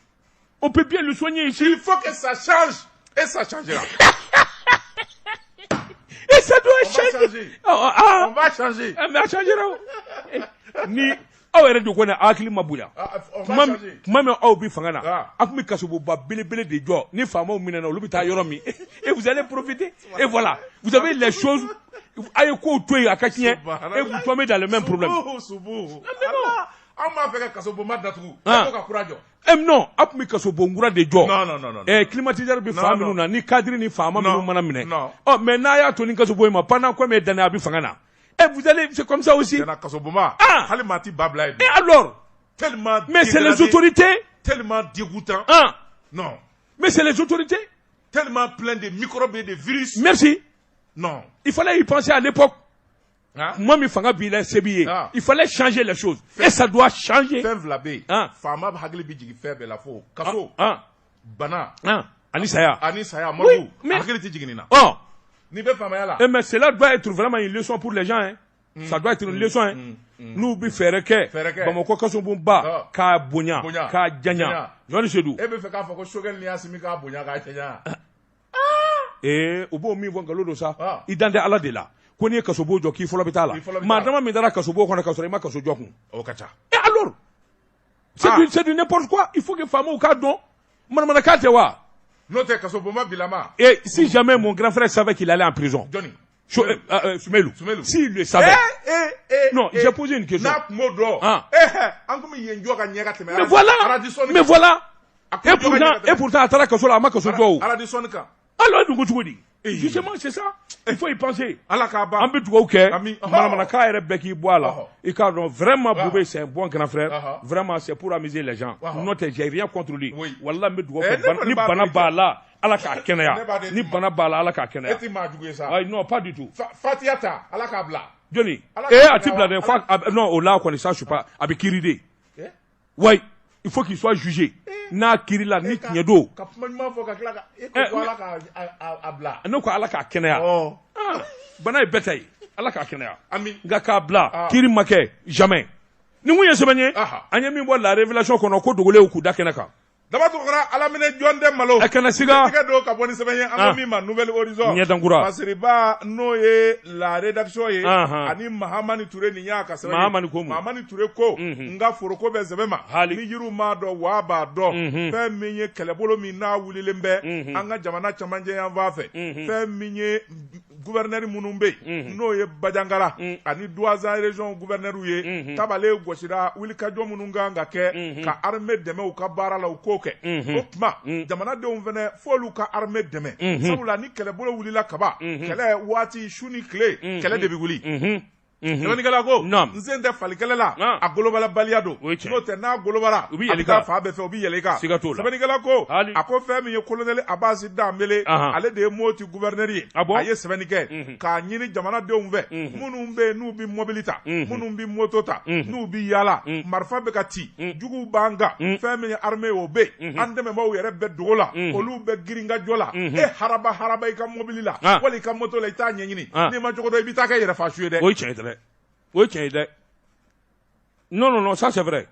On peut bien le soigner ici. Il faut que ça change. Et ça changera. Et ça doit changer. On va changer. Mais ça changera. Ni. Aw yɛrɛ de ko ne hakili ma bonya kuma min aw bi fanga na a tun bɛ kasoboba belebele de jɔ ni faamaw minɛna olu bɛ taa yɔrɔ min et vous allez profiter et voilà vous avez les choses a ye kow to yen a ka tiɲɛ et vous tombez dans le même problème. An m'a fɛ ka kasobonba datugu e ko ka kura jɔ. Non a tun bɛ kasobon de jɔ. Non. climatiseur bɛ fa minnu na ni cadre ni faama minnu mana minɛ mais n'a y'a to ni kasobon in ma pendant combien d'années a bɛ fanga na. Et vous allez, c'est comme ça aussi. Et alors? Mais c'est les autorités. Tellement dégoûtant. Non. Mais c'est les autorités. Tellement plein de microbes et de virus. Merci. Non. Il fallait y penser à l'époque. Moi, il fallait changer les choses. Et ça doit changer. Fama hagli biji febe la fo. Kaso. Bana. Anisaya. Maru. Hagli ti jiginina. mais cela doit être vraiment une leçon pour les gens. Hein. Ça doit être une leçon. Hein. Nous, bi fere ke, Bamako kaso bumba, ka bonya, ka janya. Joni Sedou. Ubo mi wanga lodo sa. Idande ala de la. Koni kaso bojo ki folo bitala. Madama mi dara kaso bo kona kaso ma kaso jokun. Et alors? C'est du n'importe quoi. Il faut que femme au cadre. Madame Katewa. Et si jamais mon grand frère savait qu'il allait en prison. Johnny. Soumelou. S'il le savait. Non, j'ai posé une question. Mais voilà. Et pourtant, Atara Kasola, Makaso Joe. Alors, nous dis. Justement, c'est ça. Il faut y penser. Un peu trop, ok. Madame Rebeki Boala. Et quand vraiment Boubé, c'est un bon grand frère. Vraiment, c'est pour amuser les gens. Non, j'ai rien contre lui. Wallah, me doit ni Banabala, à la Kenaya. Ni Banabala, à la Kenaya. Non, pas du tout. Fatiata, à la Kabla. Johnny. Et à type la fois, non, au là, on ça, je sais pas, avec Kiride. Oui. Il faut qu'il soit jugé. Na kirila ni kinyedo. Non ko alaka kenea. Bana e betay. Alaka kenea. Nga ka bla kiri make jamais. Ni mu yesebanye. Anya mi bo la révélation kono ko dogole ku dakenaka. Dama to kora ala mine jonde malo. Akana siga. Siga do ka boni sebanye ami ma nouvelle horizon. Masriba no ye la rédaction ye ani Mahamani Touré ni nya ka sebanye. Mahamani Touré ko nga foroko be zebema. Ni yiru ma do wa ba do. Fe minye kelebolo mi na wulilembe anga jamana chamanje yan va fe. Fe minye gouverneur Munumbe no ye Bajangala ani Douazan région gouverneur ye tabale goshira wilika jo mununga nga ke ka armée deme u ka bara la u ko ke okma jamana de on vene folu ka armée deme sabula ni kele bolo wulila kaba kele wati shuni kle kele de biguli Nani gala ko nzende falikele la a global baliado no te na globala abika fa be fe obi yeleka sabani gala ko ako fe mi colonel Abbas Dambele ale de moti gouverneur aye sabani ke ka nyini jamana de onve munu be nu bi mobilita munu bi motota nu bi yala marfa be kati jugu banga fe mi armée obe andeme mo yere be dola olu be giringa jola e haraba ka mobilila wali ka moto la ita nyini ni ma jogo do ibita ka yere fa shuye de oui, tiens, non, ça c'est vrai.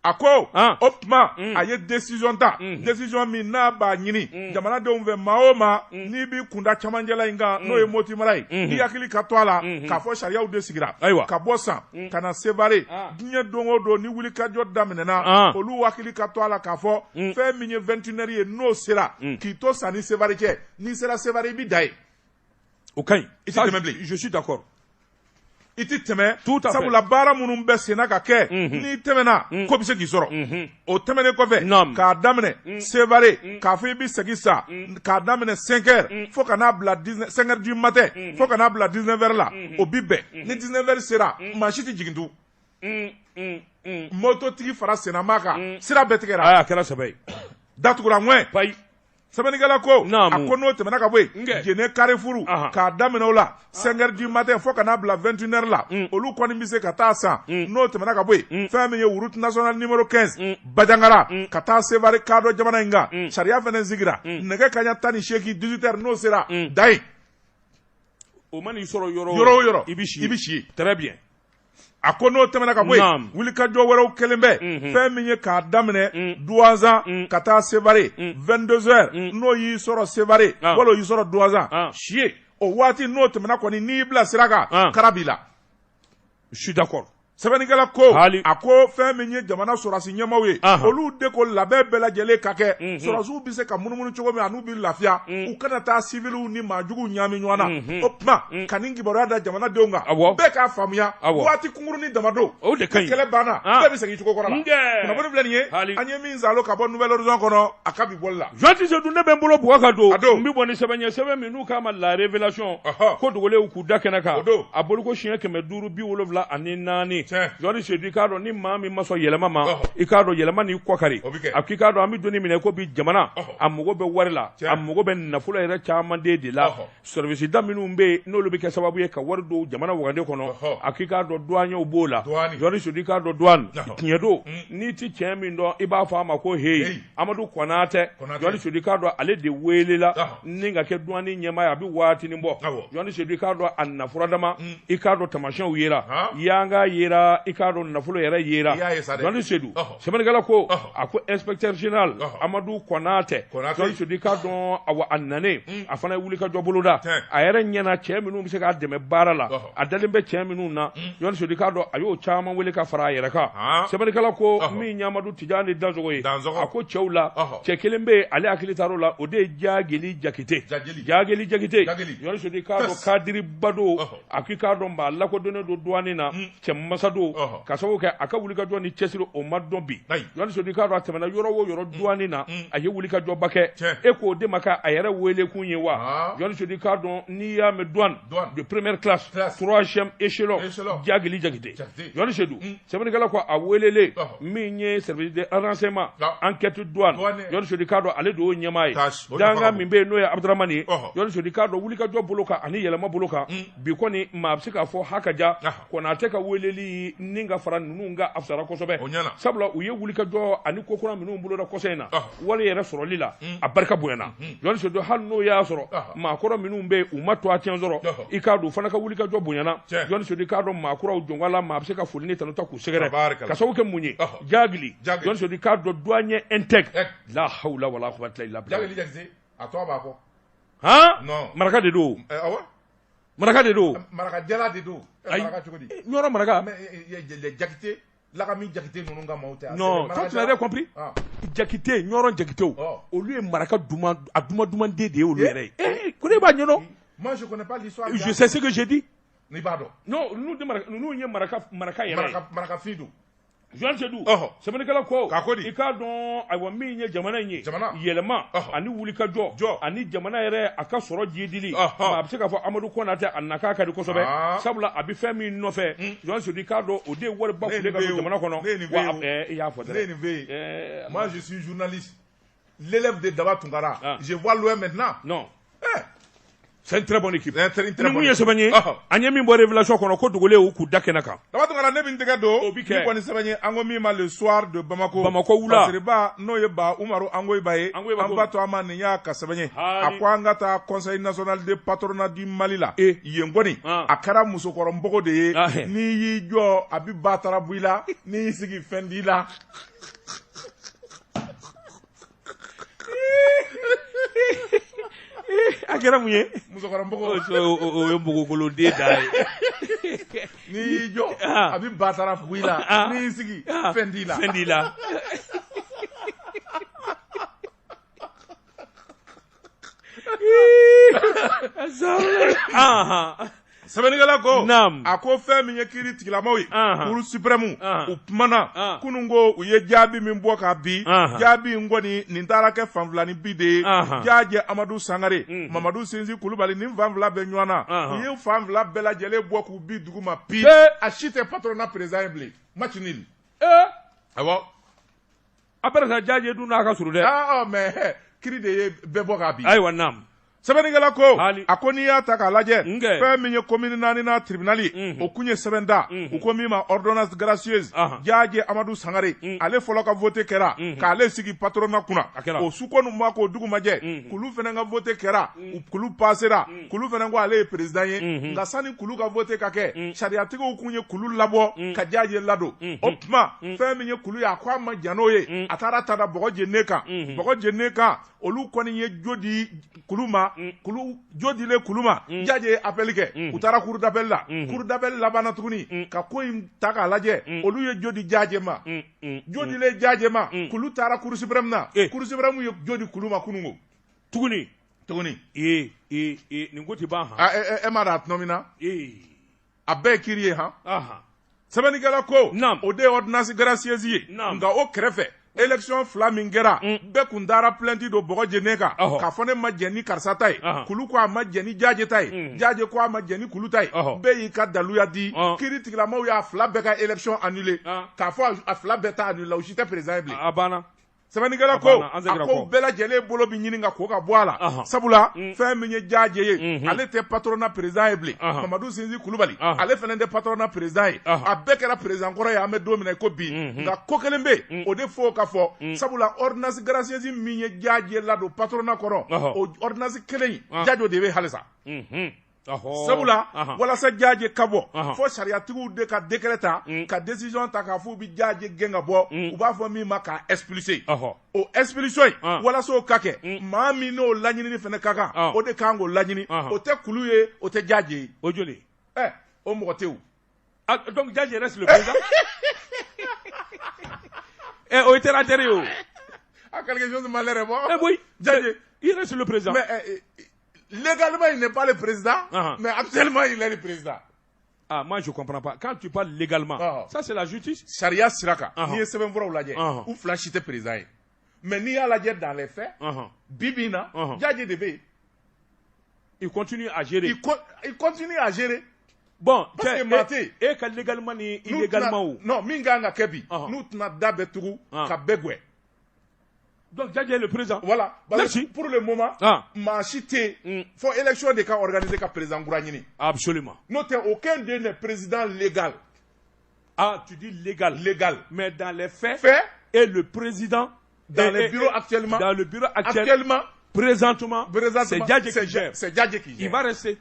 Ako, opma, aye décision ta, décision mi na ba nyini, jamana de onve maoma, ni bi kunda chamanjela inga, no e moti marai, ni akili katwala, ka fo sharia ou desigira, ka bosa, kana sevare, dinye dongo do ni wuli ka jot damenena, olu wakili katwala ka fo, fe minye 21 no sera, ki to sa ni sevare ke, ni sera sevare bi dai. Ok, je suis d'accord. Iti teme sabula bara munun be sena ka ke ni temena ko bi se ki soro o temene ko fe ka damene sevare ka fi bi segisa ka damene 5h fo kana bla 5h du matin fo kana bla 19h la o bibe ni 19h sera machiti jigindu moto tigi fara sena maka sira betigera kala sabai datukura mwe pai Sabanigala ko akono temena ka boy gene Carrefour ka damena ola 5h du matin fo kana bla 21h la olu kwani mise ka ta sa no temena ka boy femme ye route nationale numéro 15 Bajangara ka ta sevare kado jamana inga sharia fene zigira nege kanya tani sheki 18h no sera dai o mani soro yoro ibishi très bien akono temena ka boy wuli ka jo wero kelembe femme ye ka damene Douazan ka ta sevare 22h no yi soro sevare wolo yi soro Douazan chie o wati no temena ko ni bla siraka karabila je suis d'accord Sabanigala ko ako femme nye jamana sorasi nyamawe olu de ko labe bela jele kake sorasu bi se ka munumunu chogo me anu bi lafia u kana ta civilu ni majugu nyami nywana opma kaningi borada jamana de onga be ka famia wati kunguru ni damado kele bana be bi se ki choko korala na boni bleniye anye min zalo ka bon nouvelle horizon kono akabi bolla joti se dunne be mbolo buwaka do mbi boni sebanye sebe minu kama la révélation ko dogole ku dakenaka abolu ko chien ke me duru bi wolovla ani nani jɔni sedu i k'a dɔn ni maa min ma sɔn yɛlɛma ma i k'a dɔn yɛlɛma n'i kɔ kari a k'i k'a dɔn an bɛ donni minɛ ko bi jamana a mago bɛ wari la a mago bɛ nafolo yɛrɛ caman de la service da minnu bɛ yen n'olu bɛ kɛ sababu ye ka wari don jamana wagande kɔnɔ a k'i k'a dɔn douaniers b'o la jɔni sedu i k'a dɔn douane tiɲɛ don n'i ti tiɲɛ min dɔn i b'a fɔ a ma ko heyi Amadu Konatɛ jɔni sedu i k'a dɔn ale de weelela ni ka kɛ douane ɲɛmaa ye a bɛ waatinin bɔ jɔni sedu i k'a dɔn a nafolo dama i k'a dɔn tamasiyɛnw yera yanga yera i k'a dɔn nafolo yɛrɛ yera jɔni sedu sɛbɛnnikɛla ko a ko inspecteur général Amadu Konatɛ jɔni sedu i k'a dɔn a nanen a fana ye wulikajɔ boloda a yɛrɛ ɲɛna cɛ minnu bɛ se k'a dɛmɛ baara la a dalen bɛ cɛ minnu na jɔni sedu i k'a dɔn a y'o caman wele ka fara a yɛrɛ kan sɛbɛnnikɛla ko min ye Amadu Tijani Dansɔgɔ ye a ko cɛw la cɛ kelen bɛ yen ale hakili taar'o la o de ye Jageli Jakite Jageli Jakite jɔni sedu i k'a dɔn kadiri ba don a k'i k'a dɔn maa lakodɔnnen don douane na cɛ masa don ka sababu kɛ a ka wulikajɔ ni cɛsiri o ma dɔn bi jɔni sedu i k'a dɔn a tɛmɛna yɔrɔ o yɔrɔ douane na a ye wulikajɔba kɛ e k'o de ma k'a yɛrɛ wele kun ye wa jɔni sedu i k'a dɔn n'i y'a mɛn douane de première classe 3e échelon Jageli Jakite jɔni sedu sɛbɛnnikɛla ko a welele min ye service de renseignement enquête douane jɔni sedu i k'a dɔn ale de y'o ɲɛmaa ye danga min bɛ yen n'o ye Abdramani ye jɔni sedu i k'a dɔn wulikajɔ bolo kan ani yɛlɛma bolo kan bi kɔni maa bɛ se k'a fɔ hakaja Konatɛ ka weleli ni ka fara ninnu ka afusara kosɛbɛ sabula u ye wulikajɔ ani kokura minnu boloda kɔsɛ in na wari yɛrɛ sɔrɔli la a barika bonyana jɔni sedu hali n'o y'a sɔrɔ maakɔrɔ minnu bɛ yen u ma to a tiɲɛ sɔrɔ i k'a dɔn u fana ka wulikajɔ bonyana jɔni sedu i k'a dɔn maakɔrɔw jɔnwala maa bɛ se ka foli ni tanota k'u sɛgɛrɛ ka sababu kɛ mun ye Jageli jɔni sedu i k'a dɔn douanier intègre la hawla wala quwwata illa billah Jageli Jakite a tɔ b'a kɔ maraka de don maraka de don maraka jala de don maraka cogo di yɔrɔ maraka Jakite Lagami Jakite ninnu ka maaw tɛ non toi tu n'avais compris Jakite ɲɔrɔ Jakitew olu ye maraka duman a dumanden de ye olu yɛrɛ ye ko ne b'a ɲɛdɔn moi je connais pas l'histoire je sais ce que j'ai dit n'i b'a dɔn non ninnu ye maraka yɛrɛ ye marakafin don jɔni sedu sɛbɛnnikɛla ko i k'a dɔn ayiwa min ye jamana in ye yɛlɛma ani wulikajɔ ani jamana yɛrɛ a ka sɔrɔ jiidili a bɛ se k'a fɔ Amadu Konatɛ a nakan ka di kosɛbɛ sabula a bɛ fɛn min nɔfɛ jɔni sedu i k'a dɔn o de ye wariba file ka don jamana kɔnɔ wa i y'a fɔ dɛ nin bɛ moi je suis journaliste l'élève de Daba Tunkara je vois loin maintenant non c'est une très bonne équipe ni mun ye sɛbɛn ye an ye min bɔ révélation kɔnɔ ko dogolen y'u k'u da kɛnɛ kan Daba Tunkara ne bɛ n tɛgɛ don ni kɔni sɛbɛn ye an ko min ma le soir de Bamako wula Basiriba n'o ye Ba Umaru Angoyiba ye an ba to an ma nin y'a ka sɛbɛn ye a ko an ka taa conseil national de patronat du Mali la yen kɔni a kɛra musokɔrɔnbɔgɔ de ye n'i y'i jɔ a bɛ ba taara bɔ i la n'i y'i sigi fɛn d'i la a kɛra mun ye musokɔrɔnbɔgɔ o ye npogokoloden da ye n'i y'i jɔ a bɛ ba taara bɔ i la n'i y'i sigi fɛn d'i la sɛbɛnnikɛla ko a ko fɛn min ye kiiri tigilamaw ye cour suprême u kumana kunun ko u ye jaabi min bɔ ka bi jaabi in kɔni nin taara kɛ fanfilani bi de ye Jaaje Amadu Sangare Mamadu Sinsi Kulubali nin fan fila bɛ ɲɔgɔn na u ye fan fila bɛɛ lajɛlen bɔ k'u bi dugu ma bi a si tɛ patronat président ye bilen match nul awɔ après ça Jaaje dun n'a ka surun dɛ mais kiiri de ye bɛɛ bɔ ka bi ayiwa naam sɛbɛnnikɛla ko a ko n'i y'a ta k'a lajɛ fɛn min ye commune 4 na tribunal o kun ye sɛbɛn da u ko min ma ordonnance gracieuse Jaaje Amadu Sangare ale fɔlɔ ka vote kɛra k'ale sigi patronat kunna o sukɔnu ma k'o dugu majɛ kulu fɛnɛ ka vote kɛra kulu passera kulu fɛnɛ ko ale ye président ye nka sani kulu ka vote ka kɛ sariyatigiw kun ye kulu labɔ ka Jaaje ladon o tuma fɛn min ye kulu ye a ko a ma jan n'o ye a taara tada bɔgɔ jenne kan olu kɔni ye jo di kulu ma kulu jo dilen kulu ma Jaaje ye appel kɛ u taara cour d'appel la cour d'appel labanna tuguni ka ko in ta k'a lajɛ olu ye jo di Jaaje ma jo dilen Jaaje ma kulu taara cour suprême na cour suprême ye jo di kulu ma kunungo tuguni nin ko ti ban e ma da tuma min na a bɛɛ ye kiiri ye sɛbɛnnikɛla ko o de ye ordonnance gracieuse ye nka o kɛrɛfɛ élection fila min kɛra bɛɛ kun taara plainte do bɔgɔ jɛnen kan k'a fɔ ne ma jɛn ni karisa ta ye kulu ko a ma jɛn ni jaaje ta ye jaaje ko a ma jɛn ni kulu ta ye bɛɛ y'i ka daluya di kiiri tigilamaw y'a fila bɛɛ ka élection annulé k'a fɔ a fila bɛɛ ta annulé o si tɛ président ye bilen a banna sɛbɛnnikɛla ko a ko bɛɛ lajɛlen bolo bi ɲini ka ko ka bɔ a la sabula fɛn min ye jaaje ye ale tɛ patronat président ye bilen Mamadu Sinzi Kulubali ale fana tɛ patronat président ye a bɛɛ kɛra président kɔrɔ ye an bɛ don min na ko bi nka ko kelen bɛ yen o de fɔ ka fɔ sabula ordonnance gracieuse min ye jaaje ladon patronat kɔrɔ o ordonnance kelen in jaaje de bɛ halisa sabula walasa jaaje ka bɔ fo sariyatigiw de ka décret ta ka décision ta k'a fɔ u bɛ jaaje gɛn ka bɔ u b'a fɔ min ma k'a expulser o expulsion in walasa o ka kɛ maa min n'o laɲinini fana ka kan o de kan k'o laɲini o tɛ kulu ye o tɛ jaaje ye o joli o mɔgɔ tɛ o donc jaaje reste le président o était la terre yo quelque chose de malheureux bon oui jaaje il reste le président mais légalement, il n'est pas le président, mais actuellement, il est le président. Ah, moi, je ne comprends pas. Quand tu parles légalement, ça, c'est la justice. Sharia Siraka, ni est seven fois ou la ou flashité président. Mais ni à la dans les faits, Bibina, Djadje Debe. Il continue à gérer. Il continue à gérer. Bon, parce que Maté. Et que légalement ni illégalement ou? Non, Minganga Kebi, nous n'avons pas de Kabegwe. Donc, Djadje est le président. Voilà. Merci. Pour le moment, Machité, il faut élection de cas organisée par le président Gouragnini. Absolument. Notez aucun de nos présidents légal. Ah, tu dis légal. Légal. Mais dans les faits, et le président. Dans le bureau actuellement. Dans le bureau actuellement. Présentement. C'est Djadje qui gère. C'est Djadje qui gère. Il va rester.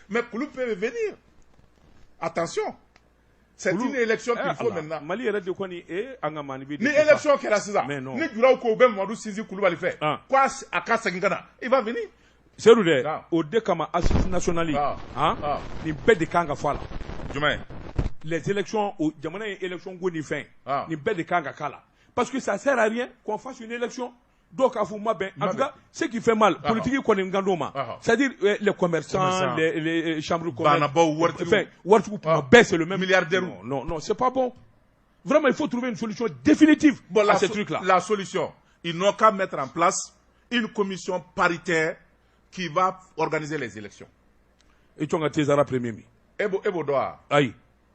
Mais Koulou peut venir. Attention. C'est une élection qu'il faut maintenant. Mali est de quoi ni élection qui est là, c'est ça. Mais non. Ni Djoula ou Mamadou Sinzi Kulubali fait. Quoi à Kassangana, il va venir. C'est vrai. Au décama assise nationale. Ni bête de Kanga Fala. Les élections au Djamana élection Gouni fin. Ni bête de Kanga Kala. Parce que ça sert à rien qu'on fasse une élection. Donc, en tout cas, ce qui fait mal, politique qu'on est ngandoma, c'est-à-dire les commerçants, les chambres de commerce, baisser le même milliardaire. Non, c'est pas bon. Vraiment, il faut trouver une solution définitive à ces trucs-là. La solution, ils n'ont qu'à mettre en place une commission paritaire qui va organiser les élections. Et tu as tes arabes premiers. Ebo doa. Aïe.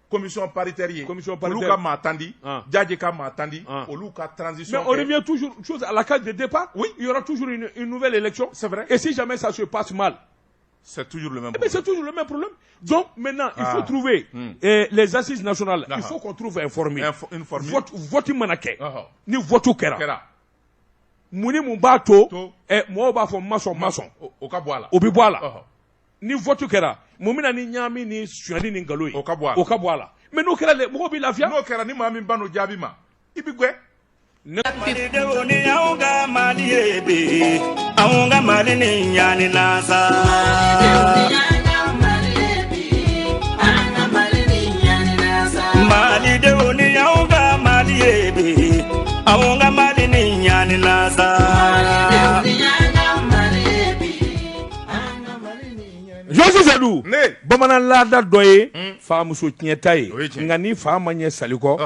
Commission paritaire. Commission paritaire. Oluka Matandi, Djadjeka Matandi, Oluka transition. Mais on revient toujours à la case de départ. Oui, il y aura toujours une nouvelle élection. C'est vrai. Et si jamais ça se passe mal, c'est toujours le même problème. C'est toujours le même problème. Donc maintenant, il faut trouver les assises nationales. Il faut qu'on trouve un formule. Une formule. Vote manake. Ni vote kera. Mouni mumbato et moi ba fo maçon. Obiboala. Ni vote kera. Mumina ni nyami ni suani ni ngaloi. Okabwala. Mais nous kera le mo bi lafia. No kera ni mami bano jabima. Ibigwe. Malidewoni aunga maliebe. Aunga malini nyani nasa. Malidewoni aunga maliebe. Aunga malini nyani nasa. Joseph Zadou, bamanan lada doye, fa muso tiɲɛta ye, nka ni fa ma ɲɛ sali kɔ,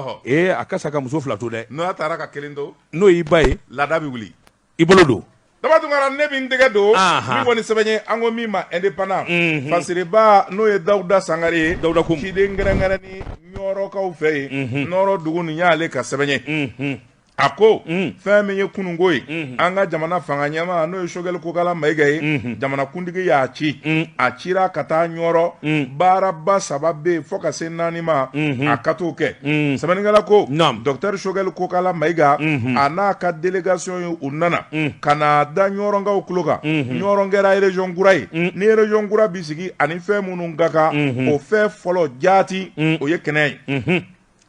a ka sa ka muso fila to dɛ. N'o y'a taara ka kelen to, n'o y'i ba ye, laada bɛ wuli. I bolo don. Dabatungara ne bɛ n tɛgɛ don, min kɔni sɛbɛn ye an ko min ma indépendant, fasiriba n'o ye Dawuda Sangare ye, Dawuda Kum, ciden kɛrɛnkɛrɛnni Ɲɔrɔkaw fɛ yen, Nɔrɔ dugu nin y'ale ka sɛbɛn ye. A ko fɛn min ye kununko ye an ka jamana fanga ɲɛma n'o ye Choguel Kokala Mayiga ye jamanakuntigi y'a ci a cira ka taa Ɲɔrɔ baaraba 3 bɛ yen fo ka se 4 ma a ka t'o kɛ sɛbɛnnikɛla ko Dr Choguel Kokala Mayiga a n'a ka délégation ye u nana ka na da Ɲɔrɔnkaw tulo kan Ɲɔrɔn kɛra région kura ye ni région kura bi sigi ani fɛn minnu ka kan o fɛn fɔlɔ jaati o ye kɛnɛ ye.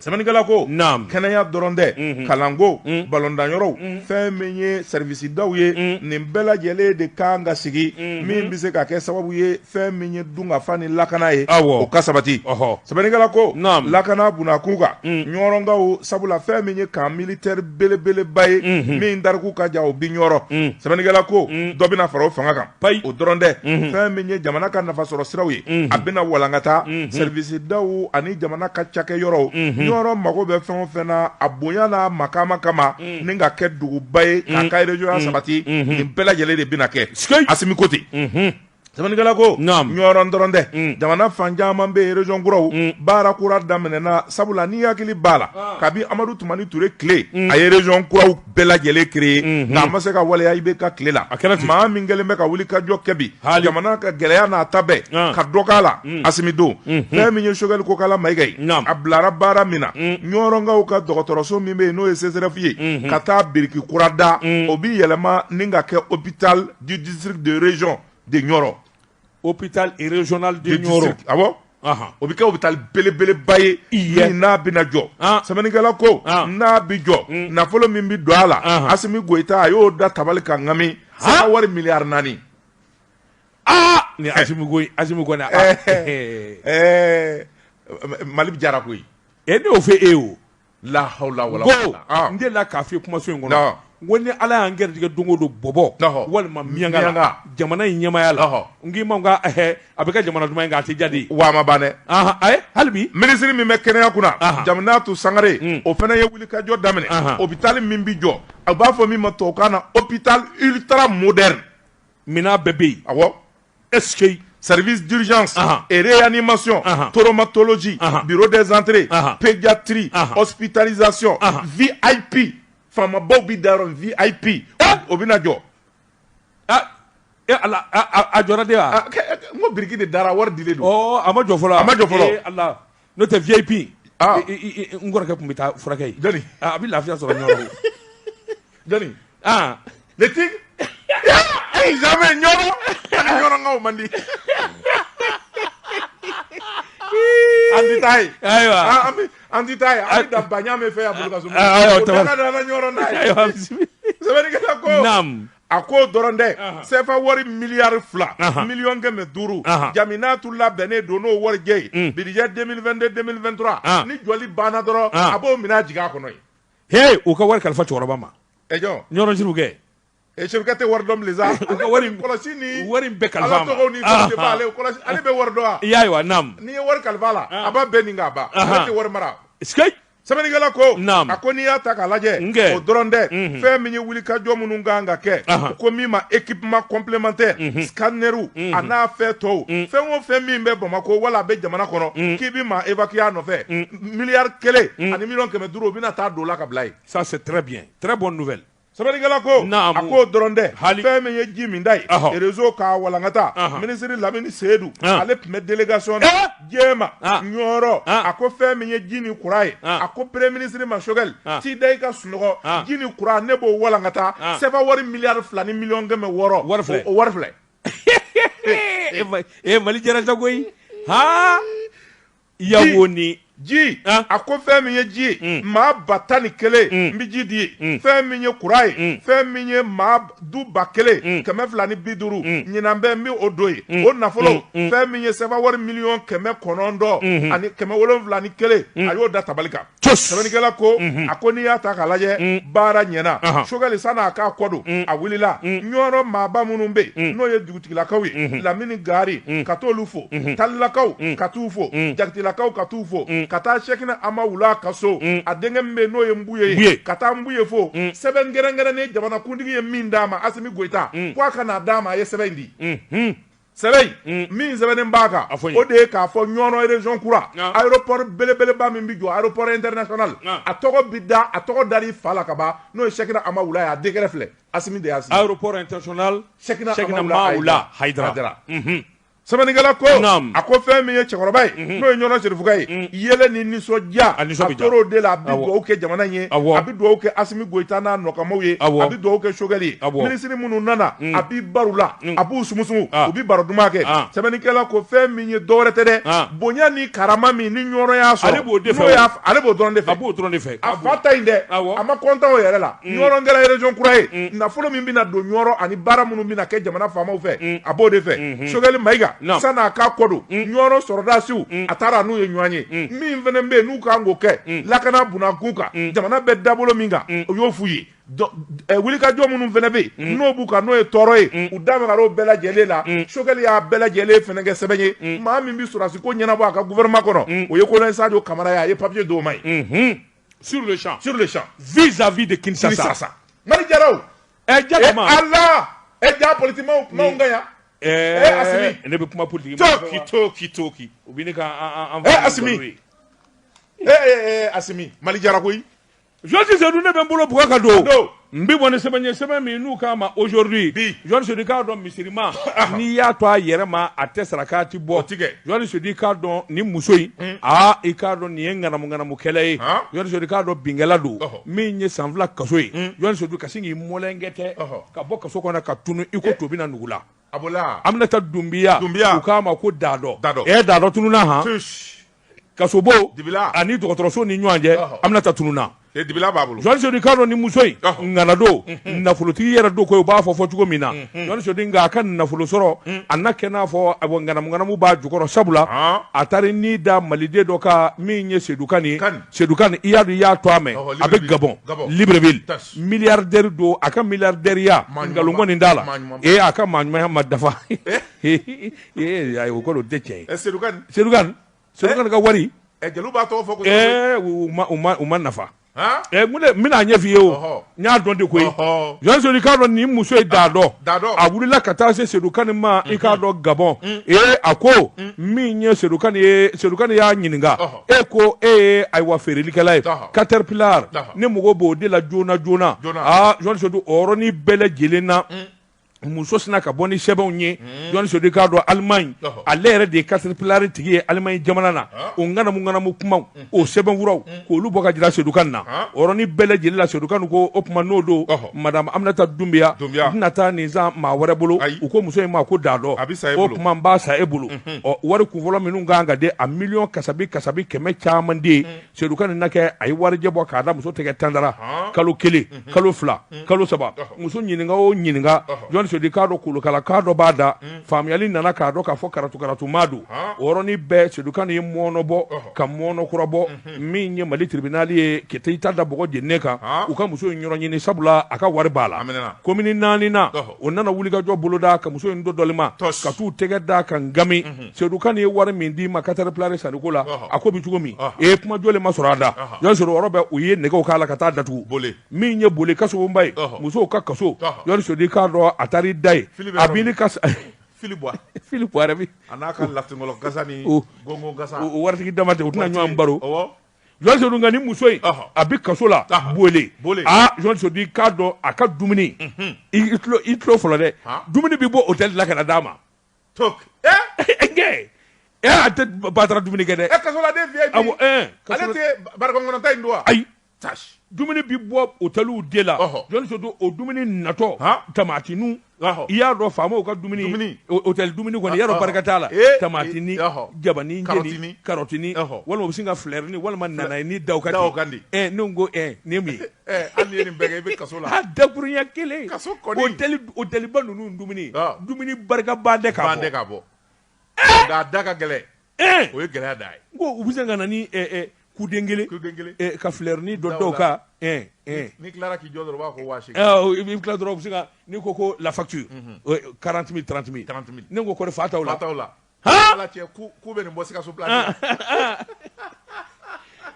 Sɛbɛnnikɛla ko kɛnɛya dɔrɔn tɛ kalanko balɔntanyɔrɔw fɛn min ye service daw ye nin bɛɛ lajɛlen de kan ka sigi min bɛ se ka kɛ sababu ye fɛn min ye dunkafa ni lakana ye o ka sabati sɛbɛnnikɛla ko lakana bunakun kan Ɲɔrɔnkaw sabula fɛn min ye camp militaire belebeleba ye min tariku ka jan o bi Ɲɔrɔ sɛbɛnnikɛla ko dɔ bɛna fara o fanga kan o dɔrɔn tɛ fɛn min ye jamana ka nafasɔrɔ siraw ye a bɛna walankata service daw ani jamana ka cakɛyɔrɔw ɲɔrɔ mago bɛ fɛn o fɛn na a bonya n'a makama kama ni ka kɛ duguba ye k'a ka région sabati nin bɛɛ lajɛlen de bɛna kɛ Asimi ko ten sɛbɛnnikɛla ko ɲɔrɔ dɔrɔn tɛ jamana fan caman bɛ yen région kuraw baara kura daminɛna sabula ni hakili b'a la kabi Amadu Tumani Ture tile a ye région kuraw bɛɛ lajɛlen créer nka a ma se ka waleya IBK tile la maa min kɛlen bɛ ka wuli ka jɔ kɛ bi jamana ka gɛlɛya n'a ta bɛɛ ka dɔ k'a la Asimi don fɛn min ye Choguel Kokala Mayiga ye a bilara baara min na ɲɔrɔnkaw ka dɔgɔtɔrɔso min bɛ yen n'o ye CSRF ye ka taa biriki kura da o bi yɛlɛma ni ka kɛ hôpital du district de région de Nioro. Hôpital régional de Nioro. Awɔ. O bi kɛ hôpital belebeleba ye min n'a bɛna jɔ. Sɛbɛnnikɛla ko n'a bi jɔ nafolo min bi don a la Asimi Goyita a y'o da tabali kan ŋami seka wari miliyari 4. Ni Asimi Goy na. Mali bi jara koyi. E n'o fɛ e o. La hawla wala quwwata. N delila k'a f'i ye kumaso in kɔnɔ. Ko ni Ala y'an gɛrɛtigɛ don o don bɔbɔ walima miyaŋa la jamana in ɲɛmaya la n k'i ma a bɛ kɛ jamana duman in kan a tɛ jadi wa ma ban dɛ hali bi minisiri min bɛ kɛnɛya kunna Jaminatu Sangare o fana ye wulikajɔ daminɛ hôpital min bi jɔ a b'a fɔ min ma tubabukan na hôpital ultra moderne minɛn bɛɛ bɛ yen awɔ est-ce que service d'urgence et réanimation, traumatologie, bureau des entrées, pédiatrie, hospitalisation, VIP. Fama Bobby Daron VIP. Obina jo. A jora de a. Mo biriki de dara war dile do. Oh, amajo folo. Amajo folo. Allah. No te VIP. Ngora ke kumita furakay. Joni. Abi lafiya so ñoro. Joni. Le tig. Jamais ñoro. Ñoro ngaw mandi. Anditai. Aywa. Anditai. Ani da banya me fe abulu kaso. Aywa. Tama da ñoro ndai. Aywa. Sabani ka ko. Nam. A ko dɔrɔn dɛ sefa wari miliyari 2 miliyɔn kɛmɛ 5 Jaminatu labɛnnen don n'o wari jɛ ye budget 2022-2023 ni jɔli banna dɔrɔn a b'o minɛ jigin a kɔnɔ ye. U ka wari kalifa cɛkɔrɔba ma. Jɔn Ɲɔrɔ Siribukɛ. Siribukɛ tɛ wari dɔn bilen sa. U ka wari kɔlɔsi ni wari bɛɛ kalifa ma. Ala tɔgɔw ni fɛnw de b'ale kɔlɔsi ale bɛ wari dɔn wa. Y'a nam. N'i ye wari kalifa la a b'a bɛɛ nin k'a ban ale tɛ wari mara. Sɛbɛnnikɛla ko a ko n'i y'a ta k'a lajɛ o dɔrɔn tɛ fɛn min ye wulikajɔ minnu kan ka kɛ ko min ma équipement complémentaire scanneru a n'a fɛn tɔw fɛn o fɛn min bɛ Bamako wala a bɛ jamana kɔnɔ k'i bi ma évacuer a nɔfɛ miliyari 1 ani miliyɔn 500 o bɛna taa don la ka bila ye. Ça c'est très bien, très bonne nouvelle. Sɛbɛnnikɛla ko a ko dɔrɔn tɛ fɛn min ye ji min da ye réseau k'a walankata minisiri Lamini Seydou ale tun bɛ délégation na Jɛma Nioro a ko fɛn min ye ji ni kura ye a ko premier ministre ma Choguel t'i da i ka sunɔgɔ ji ni kura ne b'o walankata sefa wari miliyari 2 ni miliyɔn 600 o wari filɛ. Mali jɛra sa koyi yawo ni ji a ko fɛn min ye ji ye maa 10,000 n bi ji di ye fɛn min ye kura ye fɛn min ye maa du 1,000 250 ɲinan bɛ n bi o don ye o nafolo fɛn min ye sefa wari miliyɔn 900 ani 771 a y'o da tabali kan. Sɛbɛnnikɛla ko a ko n'i y'a ta k'a lajɛ baara ɲɛna Choguel san'a k'a kɔ don a wulila Nioro maaba minnu bɛ yen n'o ye dugutigilakaw ye Lamini Gari ka t'olu fo Talilakaw ka t'u fo Jakitilakaw ka t'u fo ka taa Sekina Amawula ka so a denkɛ min bɛ yen n'o ye Mbuye ye ka taa Mbuye fo sɛbɛn gɛrɛngɛrɛnnen jamanakuntigi ye min d'a ma Asimi Goyita ko a ka n'a d'a ma a ye sɛbɛn in di. Sɛbɛn min sɛbɛnnen b'a kan o de ye k'a fɔ Nioro région kura aéroport belebeleba min bi jɔ aéroport international a tɔgɔ bi da a tɔgɔ dali fa la ka ban n'o ye Sekina Amawula ye a denkɛrɛ filɛ Asimi de y'a sigi aéroport international Sekina Amawula Haidara. Sɛbɛnnikɛla ko a ko fɛn min ye cɛkɔrɔba ye n'o ye Ɲɔnɔ Serifuka ye yɛlɛ ni nisɔndiya a tor'o de la a bɛ dugawu kɛ jamana in ye a bɛ dugawu kɛ Asimi Goyita n'a nɔkamaw ye a bɛ dugawu kɛ Choguel ye minisiri minnu nana a b'i baro la a b'u sumusumu u bɛ baro duman kɛ sɛbɛnnikɛla ko fɛn min ye dɔwɛrɛ tɛ dɛ bonya ni karama min ni Nioro y'a sɔrɔ ale b'o dɔrɔn de fɛ a fa ta in dɛ a ma kɔntan o yɛrɛ la Nioro kɛra région kura ye nafolo min bɛna don Nioro ani baara minnu bɛna kɛ jamana faamaw fɛ a b'o de fɛ Choguel Mayiga san'a k'a kɔ don Nioro sɔrɔdasiw a taara n'u ye ɲɔgɔn ye min fana bɛ yen n'u kan k'o kɛ lakana bunakun kan jamana bɛ dabolo min kan o y'o f'u ye wuli ka jɔ minnu fana bɛ yen n'o b'u kan n'o ye tɔɔrɔ ye u da bɛ ka n'o bɛɛ lajɛlen la Sogɛli y'a bɛɛ lajɛlen fana kɛ sɛbɛn ye maa min bɛ sɔrɔdasi ko ɲɛnabɔ a ka gouvernement kɔnɔ o ye Colonel Sadio Kamara ye a ye papier d'o ma ye sur le champ vis-à-vis de Kinshasa Mali Jaraw Allah ja politique maaw nga ya Asimi ne bɛ kuma politique toki u bɛ ne ka Asimi Asimi Mali Jara koyi Josi Sedou ne bɛ n bolo bugɔ ka don n bɛ bɔ ni sɛbɛn ye sɛbɛn min n'u k'a ma aujourd'hui Josi Sedou k'a dɔn misirima n'i y'a to a yɛrɛ ma a tɛ saraka ti bɔ Josi Sedou k'a dɔn ni muso in i k'a dɔn nin ye ŋanamu kɛlɛ ye Josi Sedou k'a dɔn binkɛla don min ye san 2 kaso ye Josi Sedou ka sin k'i mɔlɛnkɛ tɛ ka bɔ kaso kɔnɔ ka tunu i ko to bɛna nugu la Aminata Dumbiya u k'a ma ko Dadɔ Dadɔ tununa han kasobo ani dɔgɔtɔrɔso ni ɲɔgɔn cɛ Aminata tununa Dibila b'a bolo Josi Sedou k'a dɔn ni muso in ŋana don nafolotigi yɛrɛ don ko u b'a fɔ cogo min na Josi Sedou nka a ka nafolo sɔrɔ a na kɛ n'a fɔ ŋanamu b'a jukɔrɔ sabula a taara ni da maliden dɔ ka min ye Sedou Kane i y'a dɔn i y'a to a mɛn a bɛ Gabon Libreville milliardaire don a ka milliardaire nkalon kɔni t'a la a ka maaɲumanya ma dafa o ko tɛ tiɲɛ ye Sedou Kane ka wari jeliw b'a tɔgɔ fɔ ko u ma nafa n bɛna ɲɛ f'i ye o n y'a dɔn de koyi Josi Sedou k'a dɔn nin muso ye Dadɔ a wulila ka taa se Sedou Kane ma i k'a dɔn Gabon a ko min ye Sedou Kane y'a ɲininka e ko e ye ayiwa feerelikɛla ye Caterpillar ne mago b'o de la joona Josi Sedou o yɔrɔnin bɛɛ lajɛlen na muso sina ka bɔ ni sɛbɛnw ye Josi Sedou k'a dɔn Allemagne ale yɛrɛ de ye Caterpillar tigi ye Allemagne jamana na o ŋanamu kumaw o sɛbɛnfuraw k'olu bɔ ka jira Sedou Kane na o yɔrɔnin bɛɛ lajɛlen la Sedou Kane ko o tuma n'o don madame Aminata Dumbiya u tɛna taa nin san maa wɛrɛ bolo u ko muso in ma ko Dadɔ o tuma n b'a sa e bolo wari kunfɔlɔ minnu kan ka di a miliyɔn kasabi 100 caman de ye Sedou Kane na kɛ a ye warijɛ bɔ k'a da muso tɛgɛ tandara kalo 1 kalo 2 kalo 3 muso ɲininka o ɲininka Josi Sedou k'a dɔn kolokala k'a dɔ b'a da faamuyali nana k'a dɔn k'a fɔ karatu ma don o yɔrɔnin bɛɛ Sedou Kane ye mɔɔnɔ bɔ ka mɔɔnɔ kura bɔ min ye Mali tribunal ye kete i ta da bɔgɔ jenne kan u ka muso in yɔrɔ ɲini sabula a ka wari b'a la komini 4 na o nana wulikajɔ boloda ka muso in dɔli ma ka t'u tɛgɛ da ka ngami Sedou Kane ye wari min d'i ma Caterpillar saniko la a ko bi cogo min kuma jɔlen ma sɔrɔ a da Josi Sedou yɔrɔ bɛɛ u ye nɛgɛw k'a la ka taa datugu min ye boli kasobonba ye musow ka kaso Josi Sedou k'a dɔn a taara i da ye a b'i ni kasa Philippe Boire bi a n'a ka latingɔlɔ gasa ni gongo gasa o waritigi dama tɛ u tɛna ɲɔgɔn baro Josi Sedou nka ni muso in a bɛ kaso la bole Josi Sedou k'a dɔn a ka dumuni i tulo fɔlɔ dɛ dumuni bɛ bɔ hôtel la ka na d'a ma a tɛ batara dumuni kɛ dɛ kasoladen VIP ale tɛ barakɔnkɔnɔta in don wa ayi dumuni bi bɔ hôteliw de la Josi Sedou o dumuni natɔ tamatinu i y'a dɔn faamaw ka dumuni hôtel dumuni kɔni i y'a dɔn barika t'a la tamatini jabani jeni karɔtini walima u bɛ sin ka filɛrini walima nanayini dawukandi ne ko nin ye mun ye hali ye nin bɛɛ kɛ i bɛ kaso la a dakuruɲɛ kelen hôteliba ninnu dumuni barikaba de ka bɔ nka a da ka gɛlɛn o ye gɛlɛya da ye n ko u bɛ se ka na ni kuden kelen ka filɛrini dɔ dɔw ka ni tilara k'i jɔ dɔrɔn u b'a fɔ 8000 i tila dɔrɔn u bɛ se ka ni ko la facture 40 000 30 000 ne ko kɔni fa t'aw la ala cɛ k'u bɛ nin bɔ Sikaso place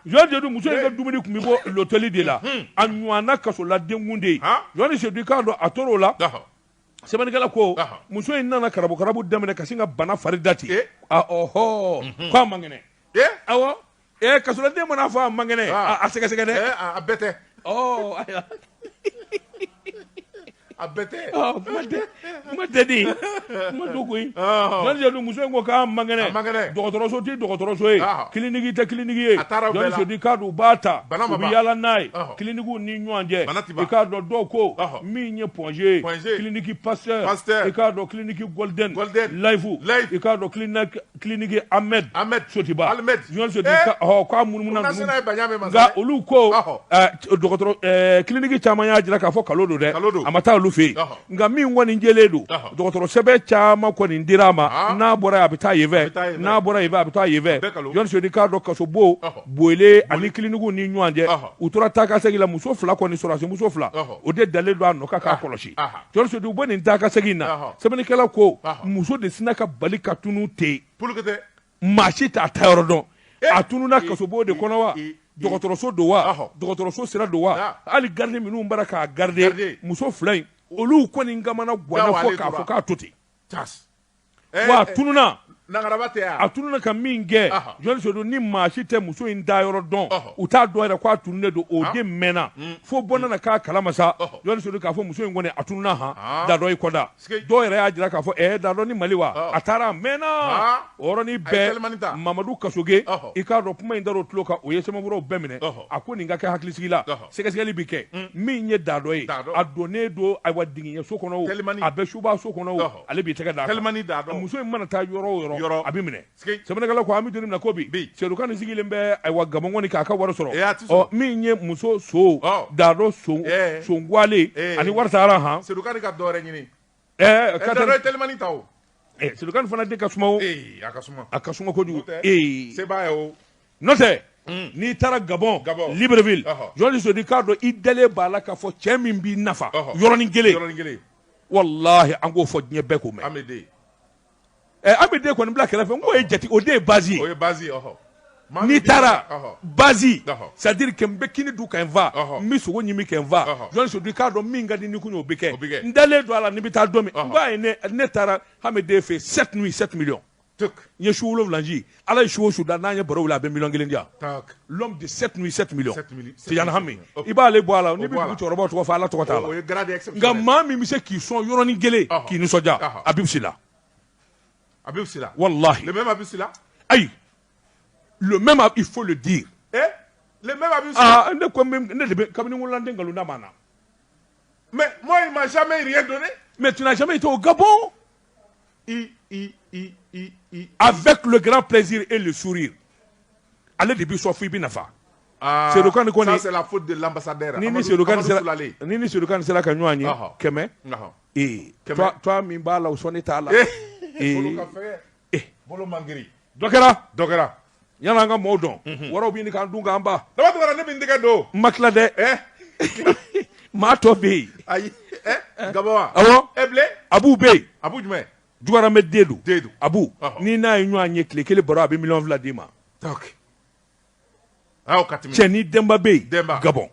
Josi Sedou muso in ka dumuni tun bɛ bɔ l'hôtel de la a ɲɔgɔnna kasoladenkun de ye Josi Sedou k'a dɔn a tor'o la sɛbɛnnikɛla ko muso in nana karabu daminɛ ka sin ka bana fari dati k'a man kɛnɛ awɔ kasoladen mana fɔ a man kɛnɛ a sɛgɛsɛgɛ dɛ a bɛɛ tɛ a bɛɛ tɛ kuma tɛ di kuma to koyi Josi Sedou muso in ko k'a man kɛnɛ dɔgɔtɔrɔso tɛ dɔgɔtɔrɔso ye kiliniki tɛ kiliniki ye Josi Sedou k'a dɔn u b'a ta u bɛ yaala n'a ye kilinikiw ni ɲɔgɔn cɛ i k'a dɔn dɔw ko min ye Ponge ye kiliniki Pasteur i k'a dɔn kiliniki Golden Life i k'a dɔn kiliniki Ahmed Sotiba Josi Sedou k'a munumuna ninnu nka olu ko kiliniki caman y'a jira k'a fɔ kalo don dɛ a ma taa olu olu fe nga min woni jele do docteur sebe chama ko ni ndirama na bora abita yeve na bora yeve abita yeve jon se di ka do kaso bo boele ani kliniku ni nyuanje utura taka segila muso fla ko ni sora muso fla o de dale do no ka koloshi jon se di bo ni taka segina sebe ni kala ko muso de sinaka balika tunu te pulukete machita tayrodon atunu na kaso bo de konawa dɔgɔtɔrɔso do wa dɔgɔtɔrɔso sira do wa hali garde minnu bara k'a garde muso fila in olu kɔni gamana gwana fɔ k'a fɔ k'a to ten wa a tununa a tununa ka min kɛ jɔnni sodo ni maa si tɛ muso in da yɔrɔ dɔn u t'a dɔn yɛrɛ k'a tununnen don o den mɛnna fo bɔ nana k'a kalama sa jɔnni sodo k'a fɔ muso in kɔni a tununa han da dɔ i kɔda dɔw yɛrɛ y'a jira k'a fɔ da dɔ ni Mali wa a taara a mɛnna o yɔrɔnin bɛɛ Mamadu Kasoge i k'a dɔn kuma in dar'o tulo kan o ye sɛbɛnfuraw bɛɛ minɛ a ko nin ka kɛ hakilisigi la sɛgɛsɛgɛli bi kɛ min ye da dɔ ye a donnen don ayiwa digiɲɛ so kɔnɔ o a bɛ suba so kɔnɔ o ale b'i tɛgɛ d'a kan muso in mana taa yɔrɔ o yɔrɔ a bi minɛ sɛbɛnnikɛla ko an bɛ donni min na ko bi Seydou Kane sigilen bɛ ayiwa Gabon kɔni k'a ka wari sɔrɔ min ye muso so Dado Songwale ani wari taara han Seydou Kane ka dɔwɛrɛ ɲini Dado ye telimani ta o Seydou Kane fana den ka suma o a ka suma kojugu seb'a ye o n'o tɛ n'i taara Gabon Libreville jɔnni sodi k'a dɔn i dalen b'a la k'a fɔ cɛ min b'i nafa yɔrɔnin kelen walahi an k'o fɔ diɲɛ bɛɛ k'o mɛn an bɛ den kɔni bila kɛrɛfɛ n ko ye jate o de ye base ye n'i taara base c'est à dire que n bɛ kini dun ka n fa n bɛ sogo ɲimi ka n fa jɔnni sodi k'a dɔn min ka di ni kun ye o bɛ kɛ n dalen don a la ni bɛ taa don min n b'a ye ne taara hami den fɛ 7 nuits 7 millions n ye su 7 ji ala ye su o su da n'an ye baro wuli a bɛ miliyɔn 1 di yan l'homme de 7 nuits 7 millions Tijani Hami i b'ale bɔ a la n'i bɛ dugu cɛkɔrɔbaw tɔgɔ fɔ ala tɔgɔ t'a la nka maa min bɛ se k'i sɔn yɔrɔnin kelen k'i nisɔndiya a bɛ si la wallahi le même Abusila aïe le même il faut le dire le même Abusila ne ko ne de kabini wolanden galunda mana mais moi il m'a jamais rien donné mais tu n'as jamais été au Gabon avec le grand plaisir et le sourire allez depuis Sofi binafa Seydou Kane ko ça c'est la faute de l'ambassadeur ni Seydou Kane sera ka ɲɔgɔn ye kɛmɛ toi min b'a la o sɔnni t'a la bolo mangiri dɔ kɛra yan'an ka maaw dɔn waraw bɛ ɲini k'an dun k'an ba dama ne bɛ n tɛgɛ don n ma tila dɛ maa tɔ bɛ yen ayi Gabon wa awɔ Eble Abu bɛ yen Abu jumɛn Jugaramɛ Dedu Abu ni n'a ye ɲɔgɔn ye tile kelen baro a bɛ miliyɔn 2 d'i ma cɛ ni Demba bɛ yen Gabon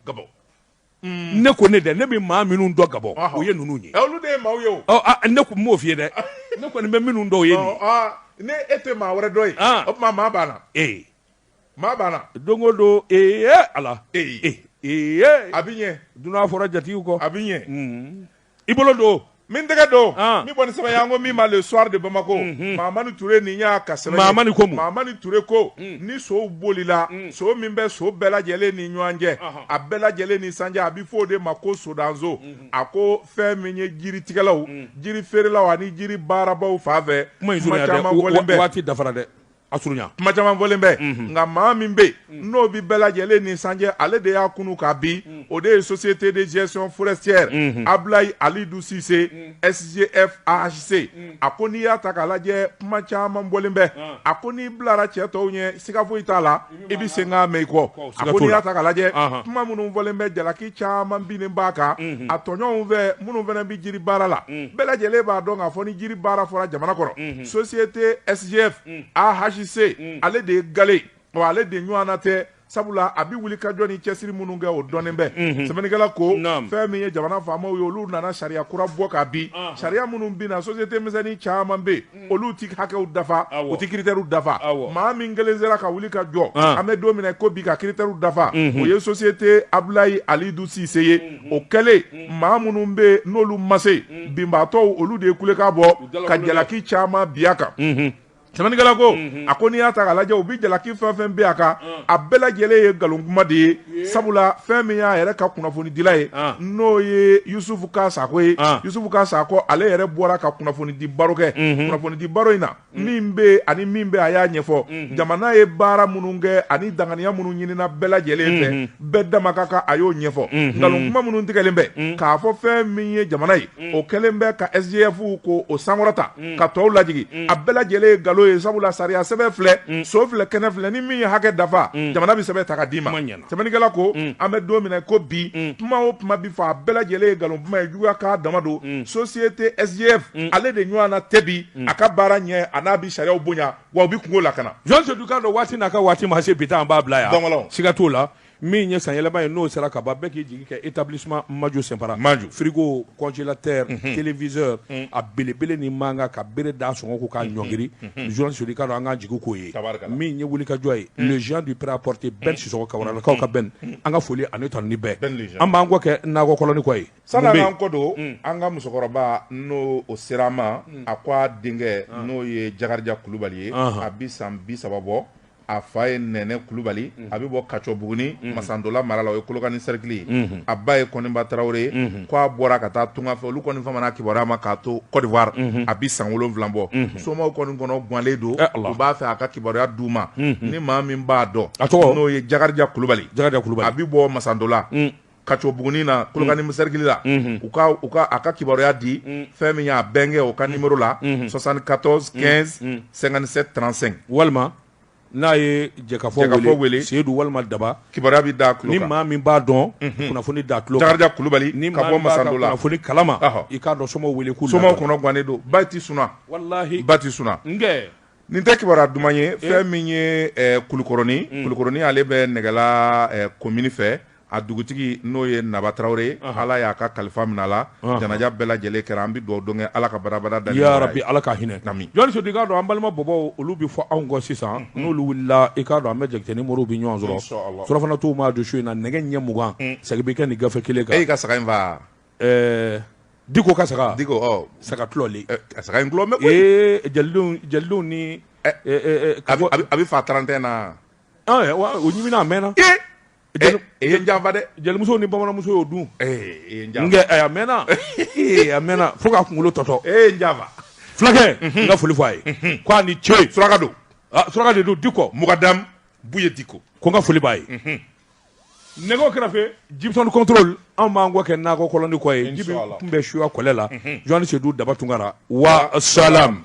ne ko ne dɛ ne bɛ maa minnu dɔn Gabon o ye ninnu ye olu de ye maaw ye o ne ko m'o f'i ye dɛ ne kɔni bɛ minnu dɔn o ye nin ne e tɛ maa wɛrɛ dɔ ye o tuma maa banna maa banna don o don ala a bɛ ɲɛ dunan fɔra jatigiw kɔ a bɛ ɲɛ i bolo don min tɛgɛ don min bɔ ni sɛbɛn y'an ko min ma le soir de Bamako Mahamani Ture nin y'a ka sɛbɛn Mahamani Ture ko ni sow bolila so min bɛ so bɛɛ lajɛlen ni ɲɔgɔn cɛ a bɛɛ lajɛlen ni sanjɛ a bɛ fɔ o de ma ko sodanso a ko fɛn min ye jiritigɛlaw jiri feerelaw ani jiri baarabaw fan fɛ kuma caman fɔlen bɛ waati dafara dɛ asurunya kuma caman fɔlen bɛ nka maa min bɛ n'o bɛ bɛɛ lajɛlen ni sanjɛ ale de y'a kunu ka bin o de ye société de gestion forestière Ablaye Alidou Cissé SGF AHC a ko n'i y'a ta k'a lajɛ kuma caman bɔlen bɛ a ko n'i bilara cɛ tɔw ɲɛ siga foyi t'a la i bɛ sen k'a mɛn i kɔ a ko n'i y'a ta k'a lajɛ kuma minnu fɔlen bɛ jalaki caman binnen b'a kan a tɔɲɔgɔnw fɛ minnu fana bɛ jiri baara la bɛɛ lajɛlen b'a dɔn k'a fɔ ni jiri baara fɔra jamana kɔrɔ société SGF AHC ale de ye gale wa ale de ɲɔgɔnna tɛ sabula a bɛ wuli ka jɔ ni cɛsiri minnu kɛ o dɔnnen bɛ sɛbɛnnikɛla ko fɛn min ye jamana faamaw ye olu nana sariya kura bɔ ka bin sariya minnu bin na société misɛnnin caman bɛ olu ti hakɛw dafa u ti critères dafa maa min kelen sera ka wuli ka jɔ an bɛ don min na ko bi ka critères dafa o ye société Ablaye Alidou Cissé ye o kɛlen maa minnu bɛ n'olu ma se binbaatɔw olu de ye kulekan bɔ ka jalaki caman bin a kan sɛbɛnnikɛla ko a ko n'i y'a ta k'a lajɛ u bi jalaki fɛn fɛn bɛ a kan a bɛɛ lajɛlen ye nkalon kuma de ye sabula fɛn min y'a yɛrɛ ka kunnafonidila ye n'o ye Yusufu ka Sakɔ ye Yusufu ka Sakɔ ale yɛrɛ bɔra ka kunnafonidi baro kɛ kunnafonidi baro in na min bɛ ani min bɛ a y'a ɲɛfɔ jamana ye baara minnu kɛ ani danganiya minnu ɲinina bɛɛ lajɛlen fɛ bɛɛ dama ka kan a y'o ɲɛfɔ nkalon kuma minnu tigɛlen bɛ k'a fɔ fɛn min ye jamana ye o kɛlen bɛ ka SDF ko o sankɔrɔta ka tɔw lajigi a bɛɛ lajɛlen ye nkalon ye sabula sariya sɛbɛn filɛ so filɛ kɛnɛ filɛ ni min ye hakɛ dafa jamana bɛ sɛbɛn ta ka d'i ma sɛbɛnnikɛla ko an bɛ don min na ko bi kuma o kuma bi fɔ a bɛɛ lajɛlen ye nkalon kuma ye juguya k'a dama don société SDF ale de ɲɔgɔn na tɛ bi a ka baara ɲɛ a n'a bi sariyaw bonya wa u bi kungo lakana Jean Seydou ka dɔn waati n'a ka waati ma se bi ta an b'a bila yan siga t'o la min ye sanyɛlɛma ye n'o sera ka ban bɛɛ k'i jigi kɛ établissement Majo Senfara frigo congélateur téléviseur a belebele ni manga ka bere da sɔngɔ ko k'a ɲɔngiri Jean Seydou ka dɔn an k'an jigi k'o ye min ye wulikajɔ ye les gens du prêt-à-porter Ben Sissoko Kawaralakaw ka Ben an ka foli ani tanu ni bɛɛ an b'an kɔ kɛ nakɔ kɔlɔni kɔ ye sanni an kɔ don an ka musokɔrɔba n'o o sera ma a ko a denkɛ n'o ye Jakarija Kulubali ye a bi san 30 bɔ a fa ye Nɛnɛ Kulubali a bɛ bɔ Kaco Buguni Masantola mara la o ye Kolokani cercle ye a ba ye Kɔniba Tarawele k'a bɔra ka taa tunga fɛ olu kɔni famana kibaruya ma k'a to Côte d'Ivoire a bi san 7 bɔ somaw kɔni kɔnɔ ganlen don u b'a fɛ a ka kibaruya d'u ma ni maa min b'a dɔn n'o ye Jakarija Kulubali a bi bɔ Masantola Kaco Buguni na Kolokani cercle la u ka a ka kibaruya di fɛn min y'a bɛnkɛ o ka numéro la 74 15 57 35 walima n'a ye jɛkafɔ wele Seydou walima Daba kibaruya bi da tulo kan ni maa min b'a dɔn kunnafoni da tulo kan Jakarija Kulubali ka bɔ Masantola kunnafoni kalama i k'a dɔn somaw wele k'u somaw kɔnɔ gannen don ba ti suna wallahi ba ti suna nin tɛ kibaruya duman ye fɛn min ye Kulukɔrɔni ale bɛ nɛgɛla commune fɛ a dugutigi n'o ye Naba Tarawele ala y'a ka kalifa minɛ a la janaja bɛɛ lajɛlen kɛra an bɛ dugawu dɔn kɛ ala ka barabara da ya rabbi ala ka hinɛ Jɔnni Seydou i k'a dɔn an balima bɔbɔw olu bi fɔ anw kɔ sisan n'olu wulila i k'a dɔn an bɛ jakitɛni moriw bi ɲɔgɔn sɔrɔ surafana t'u ma don su in na nɛgɛ ɲɛ 20 sagi bɛ kɛ nin gafe kelen kan e y'i ka saga in fa Diko ka saga Diko saga tulɔli saga in tulɔ mɛ koyi jelidenw ni a bɛ fa 31 na o ɲimina a mɛnna e ye n janfa dɛ jelimuso ni bamananmuso y'o dun e ye n janfa a mɛnna a mɛnna fo k'a kunkolo tɔtɔ e ye n janfa fulakɛ n ka foli fɔ a ye ko a ni ce suraka don suraka de don Diko Mukadam Buye Diko ko n ka foli b'a ye nɛgɛw kɛrɛfɛ Jibson contrôle an b'an kɔ kɛ nakɔ kɔlɔni kɔ ye ji bɛ kunbɛn suya kɔlɛ la Jɔnni Seydou Daba Tunkara wa salam